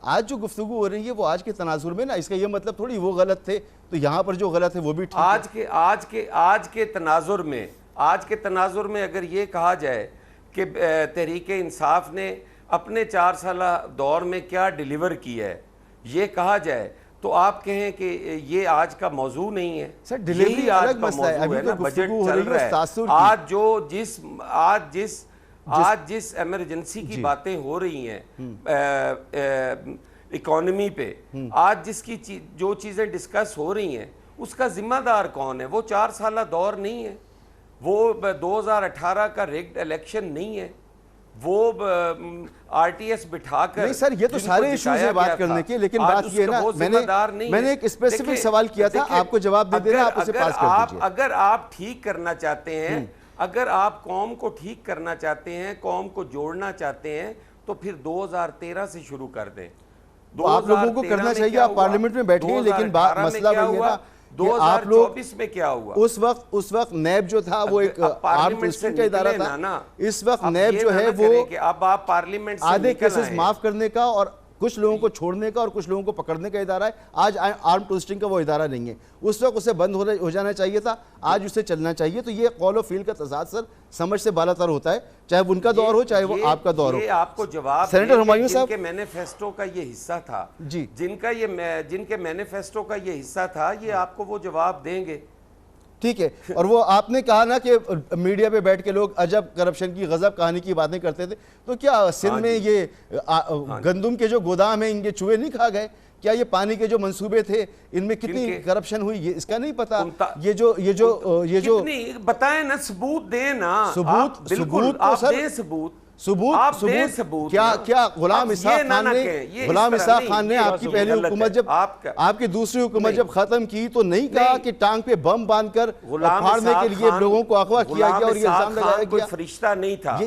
آج جو گفتگو ہو رہی ہے وہ آج کے تناظر میں نا, اس کا یہ مطلب تھوڑی وہ غلط تھے تو یہاں پر جو غلط ہے وہ بھی ٹھیک ہے. آج کے تناظر میں اگر یہ کہا جائے کہ تحریک انصاف نے اپنے 4 سالہ دور میں کیا ڈیلیور کیا ہے, یہ کہا جائے تو آپ کہیں کہ یہ آج کا موضوع نہیں ہے. سر ڈیلیوری الگ مسئلہ ہے, ابھی تو گفتگو ہو رہی ہے تاثر کی. آج جس ایمرجنسی کی باتیں ہو رہی ہیں اکانومی پہ, آج جس کی جو چیزیں ڈسکس ہو رہی ہیں اس کا ذمہ دار کون ہے؟ وہ 4 سالہ دور نہیں ہے, وہ 2018 کا ریگڈ الیکشن نہیں ہے, وہ آر ٹی ایس بٹھا کر. نہیں سر یہ تو سارے ایشوز ہیں بات کرنے کے, لیکن بات یہ نا میں نے ایک اسپیسیفک سوال کیا تھا, آپ کو جواب دے دینا, آپ اسے پاس کر دیجئے. اگر آپ ٹھیک کرنا چاہتے ہیں, اگر آپ قوم کو ٹھیک کرنا چاہتے ہیں, قوم کو جوڑنا چاہتے ہیں, تو پھر 2013 سے شروع کر دیں. آپ لوگوں کو کرنا چاہیے, آپ پارلیمنٹ میں بیٹھیں, لیکن مسئلہ وہی ہے نا کہ آپ لوگ 2024 میں کیا ہوا. اس وقت نیب جو تھا وہ ایک آرم پولیسنگ کا ادارہ تھا. اس وقت نیب جو ہے وہ اب آپ پارلیمنٹ سے آدھے کیسز معاف کرنے کا اور کچھ لوگوں کو چھوڑنے کا اور کچھ لوگوں کو پکڑنے کا ادارہ ہے. آج آرم ٹوسٹنگ کا وہ ادارہ نہیں ہے. اس وقت اسے بند ہو جانا چاہیے تھا, آج اسے چلنا چاہیے. تو یہ قول و فیل کا تضاد سر سمجھ سے بالا تر ہوتا ہے, چاہے وہ ان کا دور ہو چاہے وہ آپ کا دور ہو. یہ آپ کو جواب سینیٹر ہمایوں صاحب کے مینیفیسٹو کا یہ حصہ تھا, جی جن کے مینیفیسٹو کا یہ حصہ تھا, یہ آپ کو وہ جواب دیں گے. ٹھیک ہے. اور وہ آپ نے کہا نا کہ میڈیا پہ بیٹھ کے لوگ عجب کرپشن کی غضب کہانی کی باتیں کرتے تھے, تو کیا سندھ میں یہ گندم کے جو گودام ہیں ان کے چوہے نہیں کھا گئے؟ کیا یہ پانی کے جو منصوبے تھے ان میں کتنی کرپشن ہوئی یہ اس کا نہیں پتا؟ یہ جو بتائیں نا, ثبوت دیں نا. ثبوت آپ دیں ثبوت. کیا غلام اسحاق خان نے آپ کی پہلی حکومت جب آپ کی دوسری حکومت جب ختم کی تو نہیں کہا کہ ٹانگ پہ بم باندھ کر پھاڑنے کے لیے لوگوں کو اغوا کیا گیا اور یہ الزام لگایا گیا؟ کوئی فرشتہ نہیں تھا.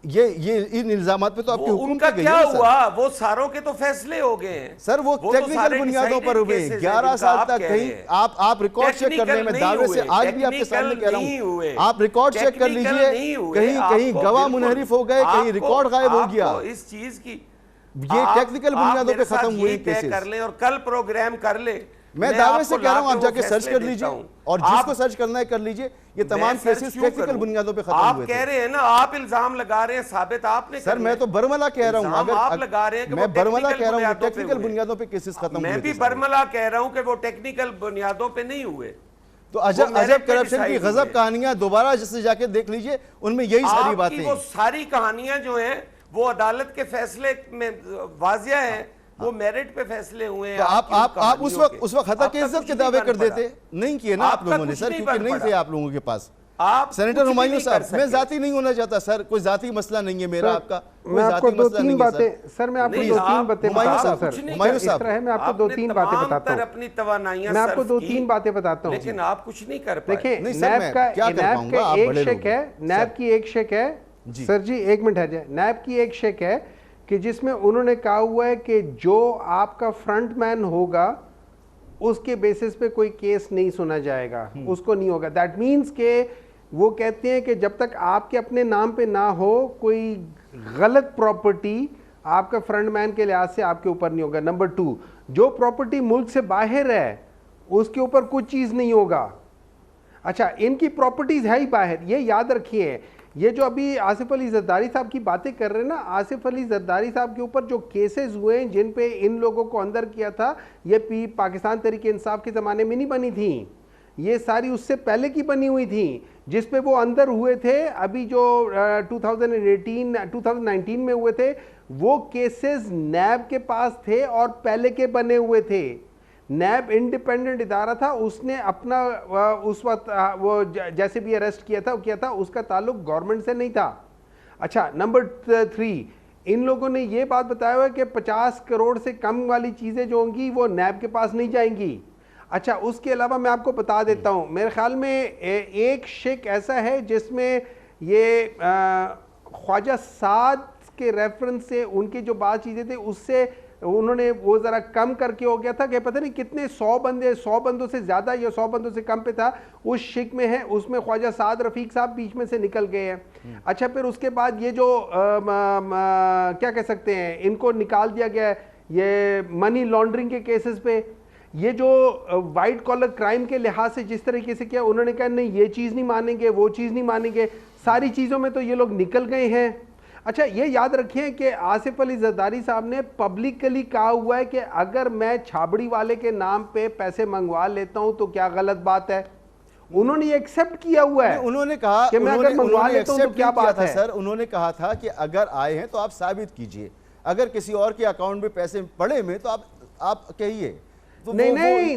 یہ ان الزامات پہ تو آپ کی حکومت ان کا کیا ہوا؟ وہ ساروں کے تو فیصلے ہو گئے ہیں سر, وہ ٹیکنیکل بنیادوں پر ہوئے. 11 سال تک کہیں آپ ریکارڈ چیک کرنے میں دعوے سے آج بھی آپ کے سامنے کہہ رہا ہوں, آپ ریکارڈ چیک کر لیجئے, کہیں گواہ منحرف ہو گئے, کہیں ریکارڈ غائب ہو گیا. اس چیز کی یہ ٹیکنیکل بنیادوں پہ ختم ہوئی کیسز کر لیں اور کل پروگرام کر لیں. میں دعوے سے کہہ رہا ہوں آپ جا کے سرچ کر لیجئے, اور جس کو سرچ کرنا ہے کر لیجئے. یہ تمام کیسز ٹیکنیکل بنیادوں پہ ختم ہوئے تھے. آپ کہہ رہے ہیں نا, آپ الزام لگا رہے ہیں, ثابت آپ نے. سر میں تو برملا کہہ رہا ہوں, اگر آپ لگا رہے ہیں کہ میں برملا کہہ رہا ہوں ٹیکنیکل بنیادوں پہ کیسز ختم ہوئے. میں بھی برملا کہہ رہا ہوں کہ وہ ٹیکنیکل بنیادوں پہ نہیں ہوئے. تو عجب کرپشن کی غضب کہانیاں دوبارہ جس سے جا کے دیکھ لیجئے, ان میں یہی ساری باتیں ہیں. وہ ساری کہانیاں جو ہیں وہ عدالت کے فیصلے میں واضح ہیں, وہ میرٹ پہ فیصلے ہوئے ہیں. آپ اس وقت خطا کی عزت کے دعوے کر دیتے, نہیں کیے نا آپ لوگوں نے سر, کیونکہ نہیں تھے آپ لوگوں کے پاس. آپ سینیٹر ہمایوں صاحب میں ذاتی نہیں ہونا چاہتا سر, کوئی ذاتی مسئلہ نہیں ہے میرا آپ کا, میں آپ کو دو تین باتیں سر میں آپ کو دو تین باتیں بتاتا ہوں سر, ہمایوں اس طرح ہے میں آپ کو دو تین باتیں بتاتا ہوں, اپنی توانائیاں میں آپ کو دو تین باتیں بتاتا ہوں, لیکن آپ کچھ نہیں کر پائے. دیکھیں نہیں سر, میں کیا کر پاؤں گا, آپ بڑے لوگ ہیں. نیب کی ایک شک ہے سر جی, ایک منٹ ہے جائے, نیب کی ایک شک ہے کہ جس میں انہوں نے کہا ہوا ہے کہ جو آپ کا فرنٹ مین ہوگا اس کے بیسس پہ کوئی کیس نہیں سنا جائے گا, اس کو نہیں ہوگا. دیٹ مینز کہ وہ کہتے ہیں کہ جب تک آپ کے اپنے نام پہ نہ ہو کوئی غلط پراپرٹی آپ کا فرنٹ مین کے لحاظ سے آپ کے اوپر نہیں ہوگا. نمبر 2, جو پراپرٹی ملک سے باہر ہے اس کے اوپر کچھ چیز نہیں ہوگا. اچھا, ان کی پراپرٹیز ہے ہی باہر, یہ یاد رکھیے. یہ جو ابھی آصف علی زرداری صاحب کی باتیں کر رہے ہیں نا, آصف علی زرداری صاحب کے اوپر جو کیسز ہوئے ہیں جن پہ ان لوگوں کو اندر کیا تھا, یہ پاکستان تحریک انصاف کے زمانے میں نہیں بنی تھیں, یہ ساری اس سے پہلے کی بنی ہوئی تھیں جس پہ وہ اندر ہوئے تھے. ابھی جو 2019 میں ہوئے تھے وہ کیسز نیب کے پاس تھے اور پہلے کے بنے ہوئے تھے. نیب انڈیپینڈنٹ ادارہ تھا, اس نے اپنا اس وقت وہ جیسے بھی اریسٹ کیا تھا اس کا تعلق گورنمنٹ سے نہیں تھا. اچھا, نمبر 3, ان لوگوں نے یہ بات بتایا ہوا ہے کہ 50 کروڑ سے کم والی چیزیں جو ہوں گی وہ نیب کے پاس نہیں جائیں گی. اچھا, اس کے علاوہ میں آپ کو بتا دیتا ہوں, میرے خیال میں ایک شک ایسا ہے جس میں یہ خواجہ سعد کے ریفرنس سے ان کی جو بات چیزیں تھیں اس سے انہوں نے وہ ذرا کم کر کے ہو گیا تھا کہ پتہ نہیں کتنے 100 بندوں سے زیادہ یا 100 بندوں سے کم پہ تھا, اس شک میں ہے. اس میں خواجہ سعد رفیق صاحب بیچ میں سے نکل گئے ہیں. اچھا, پھر اس کے بعد یہ جو کیا کہہ سکتے ہیں, ان کو نکال دیا گیا ہے یہ منی لانڈرنگ کے کیسز پہ. یہ جو وائٹ کالر کرائم کے لحاظ سے جس طریقے سے کیا, انہوں نے کہا نہیں یہ چیز نہیں مانیں گے, وہ چیز نہیں مانیں گے, ساری چیزوں میں تو یہ لوگ نکل گئے ہیں. اچھا, یہ یاد رکھیں کہ آصف علی زرداری صاحب نے پبلکلی کہا ہوا ہے کہ اگر میں چھابڑی والے کے نام پہ پیسے منگوا لیتا ہوں تو کیا غلط بات ہے. انہوں نے یہ ایکسپٹ کیا ہوا ہے, انہوں نے کہا کہ میں اگر منگوا لیتا ہوں تو کیا بات ہے سر. انہوں نے کہا تھا کہ اگر آئے ہیں تو آپ ثابت کیجئے, اگر کسی اور کے اکاؤنٹ میں پیسے پڑے میں تو آپ کہیے. نہیں,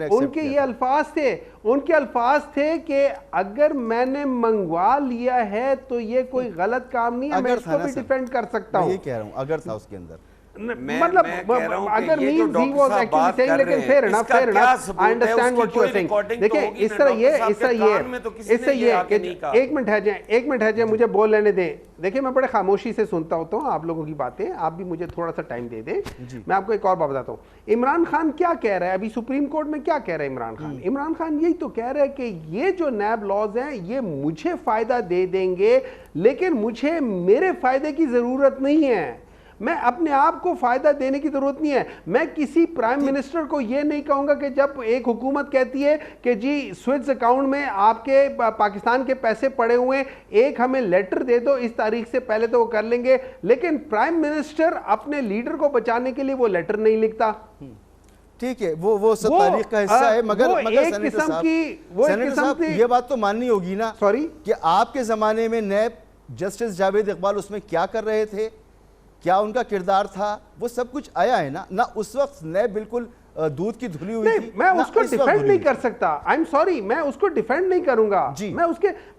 ان کے یہ الفاظ تھے کہ اگر میں نے منگوا لیا ہے تو یہ کوئی غلط کام نہیں ہے, میں اس کو بھی ڈیفینڈ کر سکتا ہوں. یہ کہہ رہا ہوں اگر تھا اس کے اندر, مطلب اگر means he was actually saying, لیکن fair enough, I understand what you are saying. دیکھیں اس طرح یہ کہ ایک منٹ ہے جائیں مجھے بول لینے دیں. دیکھیں میں بڑے خاموشی سے سنتا ہوتا ہوں آپ لوگوں کی باتیں, آپ بھی مجھے تھوڑا سا ٹائم دے دیں. میں آپ کو ایک اور بات بتاتا ہوں. عمران خان کیا کہہ رہا ہے ابھی سپریم کورٹ میں, کیا کہہ رہا ہے عمران خان؟ عمران خان یہی تو کہہ رہا ہے کہ یہ جو نیب لاز ہیں یہ مجھے فائدہ دے دیں گے لیکن مجھے میرے فائدے کی ضرورت نہیں ہے, میں اپنے آپ کو فائدہ دینے کی ضرورت نہیں ہے. میں کسی پرائم منسٹر کو یہ نہیں کہوں گا کہ جب ایک حکومت کہتی ہے کہ جی سوئٹس اکاؤنٹ میں آپ کے پاکستان کے پیسے پڑے ہوئے ہیں, ایک ہمیں لیٹر دے دو اس تاریخ سے پہلے, تو وہ کر لیں گے. لیکن پرائم منسٹر اپنے لیڈر کو بچانے کے لیے وہ لیٹر نہیں لکھتا. ٹھیک ہے, وہ سب تاریخ کا حصہ ہے, مگر سینیٹر صاحب یہ بات تو ماننی ہوگی نا کہ آپ کے زمانے میں نیب جسٹس جاوید اقبال اس میں کیا کر رہے تھے, کیا ان کا کردار تھا, وہ سب کچھ آیا ہے نا. اس وقت نیب بالکل دودھ کی دھلی ہوئی تھی. میں اس کو ڈیفینڈ نہیں کر سکتا, آئی ایم سوری, میں اس کو ڈیفینڈ نہیں کروں گا.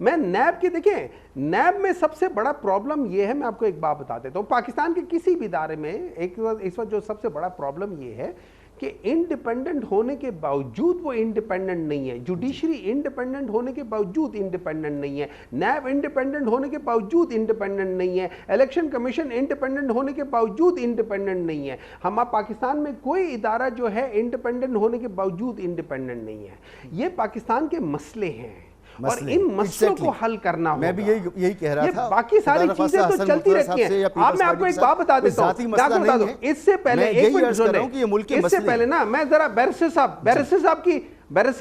میں نیب کی, دیکھیں نیب میں سب سے بڑا پرابلم یہ ہے, میں آپ کو ایک بات بتا دیتا ہوں. پاکستان کے کسی بھی ادارے میں اس وقت جو سب سے بڑا پرابلم یہ ہے کہ انڈیپینڈنٹ ہونے کے باوجود وہ انڈیپینڈنٹ نہیں ہے. جوڈیشری انڈیپینڈنٹ ہونے کے باوجود انڈیپینڈنٹ نہیں ہے. نیب انڈیپینڈنٹ ہونے کے باوجود انڈیپینڈنٹ نہیں ہے. الیکشن کمیشن انڈیپینڈنٹ ہونے کے باوجود انڈیپینڈنٹ نہیں ہے. ہمارا پاکستان میں کوئی ادارہ جو ہے انڈیپینڈنٹ ہونے کے باوجود انڈیپینڈنٹ نہیں ہے. یہ پاکستان کے مسئلے ہیں اور ان مسئلوں کو حل کرنا ہوگا. میں بھی یہی کہہ رہا تھا. باقی ساری چیزیں تو چلتی رہتی ہیں. آپ میں آپ کو ایک بات بتا دیتا ہوں, اس سے پہلے اس سے پہلے نا میں ذرا بیرسٹر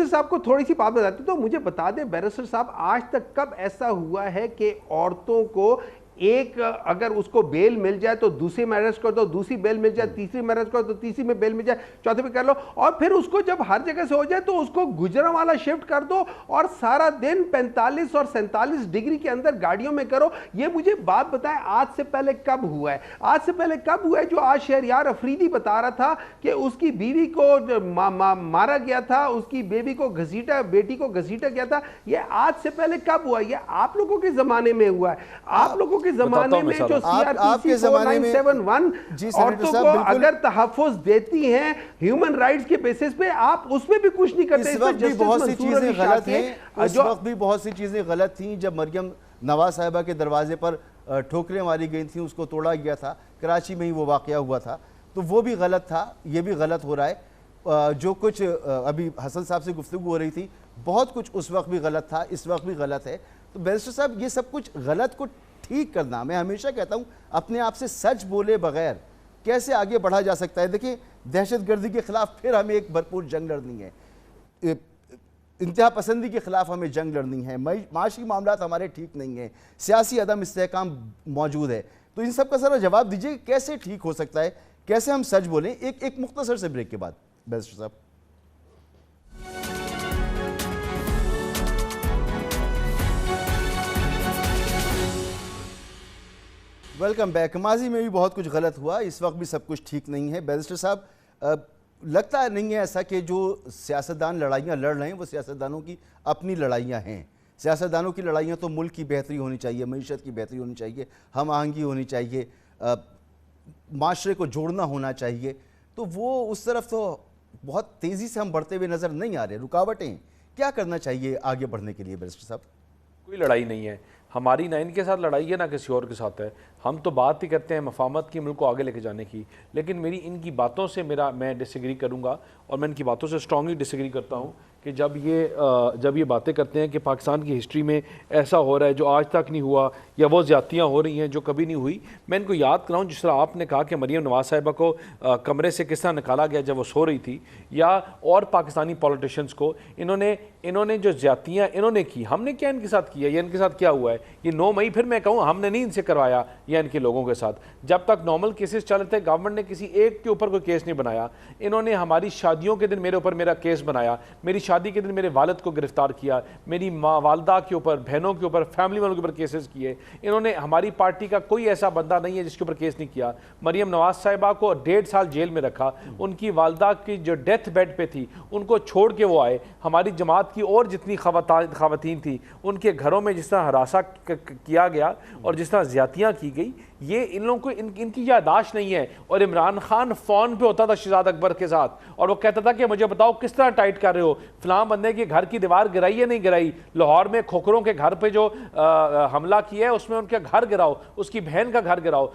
صاحب کو تھوڑی سی بات بتاتے تو مجھے بتا دیں بیرسٹر صاحب, آج تک کب ایسا ہوا ہے کہ عورتوں کو ایک اگر اس کو بیل مل جائے تو دوسری میں اریسٹ کر دو, دوسری بیل مل جائے تیسری میں اریسٹ کر دو, تیسری میں بیل مل جائے چوتھے میں کر لو, اور پھر اس کو جب ہر جگہ سے ہو جائے تو اس کو گجرانوالہ شفٹ کر دو اور سارا دن 45 اور 47 ڈگری کے اندر گاڑیوں میں کرو. یہ مجھے بات بتائیں آج سے پہلے کب ہوا ہے, آج سے پہلے کب ہوا ہے جو آج شہریار افریدی بتا رہا تھا کہ اس کی بیوی کو مارا گیا تھا, اس کی بیٹی کو گھسیٹا گیا تھا, یہ آج سے پہلے کب ہوا ہے؟ یہ آپ لوگوں کے زمانے میں ہوا ہے. آپ لوگوں کے زمانے میں جو CRPC 4971 عورتوں کو اگر تحفظ دیتی ہیں ہیومن رائٹس کے بیسس پہ, آپ اس میں بھی کچھ نہیں کرتے. اس وقت بھی بہت سی چیزیں غلط ہیں, اس وقت بھی بہت سی چیزیں غلط تھیں. جب مریم نواز صاحبہ کے دروازے پر ٹھوکریں ماری گئی تھیں, اس کو توڑا گیا تھا, کراچی میں ہی وہ واقعہ ہوا تھا, تو وہ بھی غلط تھا, یہ بھی غلط ہو رہا ہے. جو کچھ ابھی حسن صاحب سے گفتگو ہو رہی تھی, بہت کچھ اس وقت بھی غلط تھا, اس وقت بھی غلط ہے. تو بیرسٹر صاحب یہ سب کچھ غلط کو ٹھیک کرنا, میں ہمیشہ کہتا ہوں اپنے آپ سے سچ بولے بغیر کیسے آگے بڑھا جا سکتا ہے. دیکھیں دہشت گردی کے خلاف پھر ہمیں ایک بھرپور جنگ لڑنی ہے, انتہا پسندی کے خلاف ہمیں جنگ لڑنی ہے, معاشی معاملات ہمارے ٹھیک نہیں ہیں, سیاسی عدم استحکام موجود ہے. تو ان سب کا ذرا جواب دیجیے کہ کیسے ٹھیک ہو سکتا ہے, کیسے ہم سچ بولیں. ایک مختصر سے بریک کے بعد بیرسٹر صاحب. Welcome back. ماضی میں بھی بہت کچھ غلط ہوا, اس وقت بھی سب کچھ ٹھیک نہیں ہے. بیرسٹر صاحب لگتا نہیں ہے ایسا کہ جو سیاستدان لڑائیاں لڑ رہے ہیں وہ سیاستدانوں کی اپنی لڑائیاں ہیں؟ سیاستدانوں کی لڑائیاں تو ملک کی بہتری ہونی چاہیے, معیشت کی بہتری ہونی چاہیے, ہم آہنگی ہونی چاہیے, معاشرے کو جوڑنا ہونا چاہیے. تو وہ اس طرف تو بہت تیزی سے ہم بڑھتے ہوئے نظر نہیں آ رہے. رکاوٹیں کیا کرنا چاہیے آگے بڑھنے کے لیے بیرسٹر صاحب؟ کوئی لڑائی نہیں ہے ہماری, نہ ان کے ساتھ لڑائی ہے نہ کسی اور کے ساتھ ہے. ہم تو بات ہی کرتے ہیں مفاہمت کی, ملک کو آگے لے کے جانے کی. لیکن میری ان کی باتوں سے میں ڈس ایگری کروں گا, اور میں ان کی باتوں سے اسٹرانگلی ڈس ایگری کرتا ہوں کہ جب یہ باتیں کرتے ہیں کہ پاکستان کی ہسٹری میں ایسا ہو رہا ہے جو آج تک نہیں ہوا, یا وہ زیادتیاں ہو رہی ہیں جو کبھی نہیں ہوئی. میں ان کو یاد کراؤں جس طرح آپ نے کہا کہ مریم نواز صاحبہ کو کمرے سے کس طرح نکالا گیا جب وہ سو رہی تھی, یا اور پاکستانی پولیٹیشنز کو انہوں نے جو زیادتیاں انہوں نے کی, ہم نے کیا ان کے ساتھ کیا, یا ان کے ساتھ کیا ہوا ہے. یہ 9 مئی پھر میں کہوں ہم نے نہیں ان سے کروایا یا ان کے لوگوں کے ساتھ. جب تک نارمل کیسز چل رہے تھے گورنمنٹ نے کسی ایک کے اوپر کوئی کیس نہیں بنایا. انہوں نے ہماری شادیوں کے دن میرے اوپر میرا کیس بنایا, میری شادی کے دن میرے والد کو گرفتار کیا, میری والدہ کے اوپر, بہنوں کے اوپر, فیملی والوں کے اوپر کیسز کیے. انہوں نے ہماری پارٹی کا کوئی ایسا بندہ نہیں ہے جس کے اوپر کیس نہیں کیا. مریم نواز صاحبہ کو 1.5 سال جیل میں رکھا, ان کی والدہ کی جو ڈیتھ بیڈ پہ تھی ان کو چھوڑ کے وہ آئے. ہماری جماعت کی اور جتنی خواتین تھی ان کے گھروں میں جس طرح ہراساں کیا گیا اور جس طرح زیادتیاں کی گئی, یہ ان لوگوں کو ان کی یادداشت نہیں ہے. اور عمران خان فون پہ ہوتا تھا شہزاد اکبر کے ساتھ اور وہ کہتا تھا کہ مجھے بتاؤ کس طرح ٹائٹ کر رہے ہو, فلاں بندے کے گھر کی دیوار گرائی یا نہیں گرائی, لاہور میں کھوکھروں کے گھر پہ جو حملہ کیا ہے اس میں ان کے گھر گراؤ, اس کی بہن کا گھر گراؤ,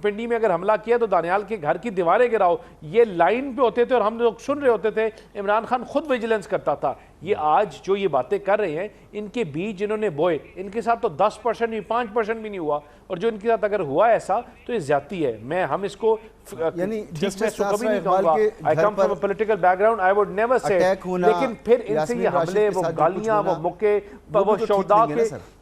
پنڈی میں اگر حملہ کیا تو دانیال کے گھر کی دیواریں گراؤ. یہ لائن پہ ہوتے تھے اور ہم لوگ سن رہے ہوتے تھے. عمران خان خود ویجیلنس کرتا تھا. یہ آج جو یہ باتیں کر رہے ہیں ان کے بیج جنہوں نے بوئے, ان کے ساتھ تو 10% بھی 5% بھی نہیں ہوا, اور جو ان کے ساتھ اگر ہوا ایسا تو یہ زیادتی ہے. ہم اس کو یعنی کبھی نہیں کہوں گا. I come from a political background, I would never say, لیکن پھر ان سے یہ حملے, وہ گالیاں, وہ مکے, وہ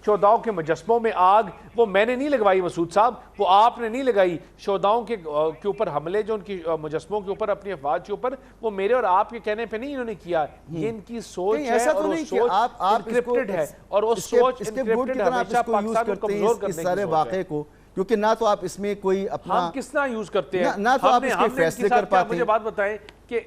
شہداؤں کے مجسموں میں آگ, وہ میں نے نہیں لگوائی مسعود صاحب, وہ آپ نے نہیں لگائی. شہداؤں کے اوپر حملے جو ان کی مجسموں کے اوپر, اپنی افواج کے اوپر, وہ میرے اور آپ کے کہنے پہ نہیں انہوں نے کیا. یہ ان کی سوچ ہے اور وہ سوچ انکرپٹڈ ہے, اور وہ سوچ انکرپٹڈ ہمیشہ پاکستان کو کمزور کرنے کی سارے واقعے کو, کیونکہ نہ تو آپ اس میں کوئی اپنا, ہم کس طرح یوز کرتے ہیں, نہ تو آپ اس کے فیصلے کر پاتے ہیں. مجھے بات بتائیں کہ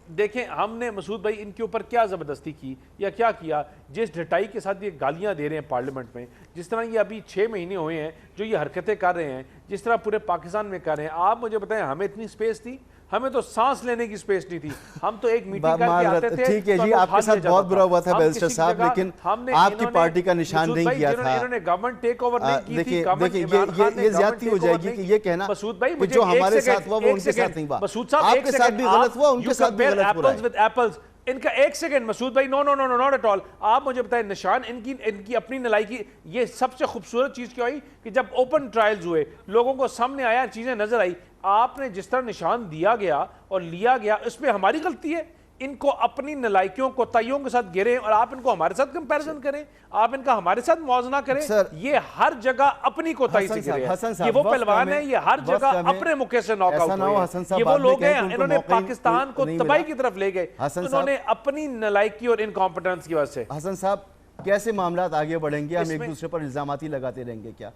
دیکھیں ہم نے مسعود بھائی ان کے اوپر کیا زبردستی کی یا کیا کیا, جس ڈھٹائی کے ساتھ یہ گالیاں دے رہے ہیں پارلیمنٹ میں, جس طرح یہ ابھی 6 مہینے ہوئے ہیں جو یہ حرکتیں کر رہے ہیں, جس طرح پورے پاکستان میں کر رہے ہیں. آپ مجھے بتائیں ہمیں اتنی سپیس تھی, ہمیں تو سانس لینے کی سپیس نہیں تھی. ہم تو ایک میٹنگ کر کے آتے تھے. ٹھیک ہے جی, آپ کے ساتھ بہت برا ہوا تھا بیرسٹر صاحب, لیکن آپ کی پارٹی کا نشان نہیں کیا تھا. انہوں نے گورنمنٹ ٹیک اوور نہیں کی تھی. دیکھیں یہ زیادتی ہو جائے گی کہ یہ کہنا کہ جو ہمارے ساتھ ہوا وہ ان کے ساتھ نہیں ہوا. آپ کے ساتھ بھی غلط ہوا, ان کے ساتھ بھی غلط ہو رہا ہے. ان کا ایک سیکنڈ مسعود بھائی, نو ناٹ ایٹ آل. آپ مجھے بتائیں نشان ان کی اپنی نلائی کی. یہ سب سے خوبصورت چیز کیا ہوئی کہ جب اوپن ٹرائلز ہوئے, لوگوں کو سامنے آیا, چیزیں نظر آئی, آپ نے جس طرح نشان دیا گیا اور لیا گیا, اس پہ ہماری غلطی ہے ان کو اپنی نلائکیوں کو تائیوں کے ساتھ گریں اور آپ ان کو ہمارے ساتھ کمپیریزن کریں, آپ ان کا ہمارے ساتھ موازنہ کریں. یہ ہر جگہ اپنی کوتاہی سے گرے ہیں. یہ وہ پہلوان ہیں, یہ ہر جگہ اپنے موقع سے ناک آؤٹ ہوئے ہیں. یہ وہ لوگ ہیں, انہوں نے پاکستان کو تباہی کی طرف لے گئے, انہوں نے اپنی نلائکی اور انکمپٹنس کی وجہ سے. حسن صاحب کیسے معاملات آگے بڑھیں گے؟ ہم ایک دوسرے پر الزامات ہی لگاتے رہیں گے کیا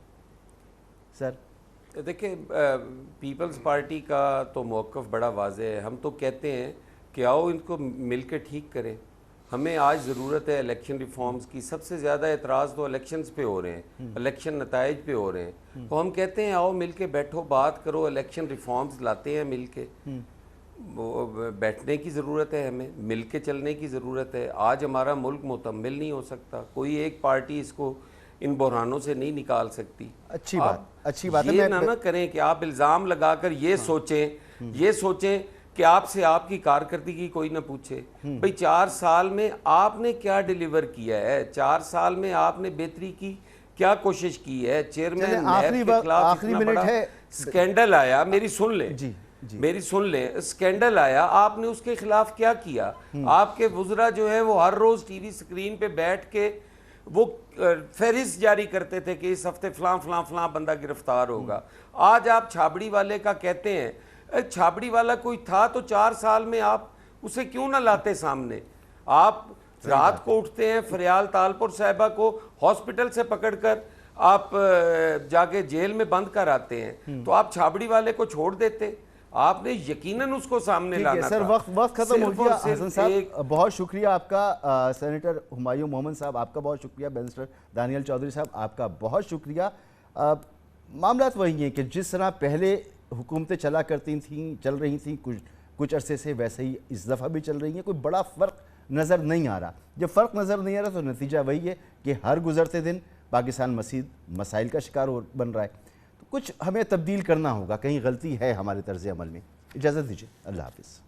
سر؟ دیکھیں پیپلز پارٹی کا تو موقف بڑا واضح ہے. ہم تو کہتے ہیں کہ آؤ ان کو مل کے ٹھیک کریں. ہمیں آج ضرورت ہے الیکشن ریفارمز کی. سب سے زیادہ اعتراض تو الیکشنز پہ ہو رہے ہیں, الیکشن نتائج پہ ہو رہے ہیں. تو ہم کہتے ہیں آؤ مل کے بیٹھو, بات کرو, الیکشن ریفارمز لاتے ہیں مل کے. بیٹھنے کی ضرورت ہے, ہمیں مل کے چلنے کی ضرورت ہے. آج ہمارا ملک مکمل نہیں ہو سکتا, کوئی ایک پارٹی اس کو ان بحرانوں سے نہیں نکال سکتی. اچھی بات ہے. یہ نہ کریں کہ آپ الزام لگا کر یہ سوچیں کہ آپ سے آپ کی کارکردگی کوئی نہ پوچھے. بھئی 4 سال میں آپ نے کیا ڈیلیور کیا ہے؟ 4 سال میں آپ نے بہتری کی کیا کوشش کی ہے؟ چیئرمین نیب کے خلاف اتنا بڑا سکینڈل آیا, میری سن لیں, سکینڈل آیا, آپ نے اس کے خلاف کیا کیا؟ آپ کے وزراء جو ہے وہ ہر روز ٹی وی سکرین پہ بیٹھ کے وہ فہرست جاری کرتے تھے کہ اس ہفتے فلاں فلاں فلاں بندہ گرفتار ہوگا. آج آپ چھابڑی والے کا کہتے ہیں, چھابڑی والا کوئی تھا تو 4 سال میں آپ اسے کیوں نہ لاتے سامنے؟ آپ رات کو اٹھتے ہیں, فریال تالپور صاحبہ کو ہاسپٹل سے پکڑ کر آپ جا کے جیل میں بند کر آتے ہیں, تو آپ چھابڑی والے کو چھوڑ دیتے؟ آپ نے یقیناً اس کو سامنے لانا تھا. سر وقت ختم ہو گیا. حسن صاحب بہت شکریہ آپ کا. سینیٹر ہمایوں محمد صاحب آپ کا بہت شکریہ. بیرسٹر دانیال چودھری صاحب آپ کا بہت شکریہ. معاملات وہی ہیں کہ جس طرح پہلے حکومتیں چل رہی تھیں کچھ عرصے سے, ویسے ہی اس دفعہ بھی چل رہی ہیں. کوئی بڑا فرق نظر نہیں آ رہا. جب فرق نظر نہیں آ رہا تو نتیجہ وہی ہے کہ ہر گزرتے دن پاکستان مزید مسائل کا شکار بن رہا ہے. تو کچھ ہمیں تبدیل کرنا ہوگا, کہیں غلطی ہے ہمارے طرز عمل میں. اجازت دیجیے, اللہ حافظ.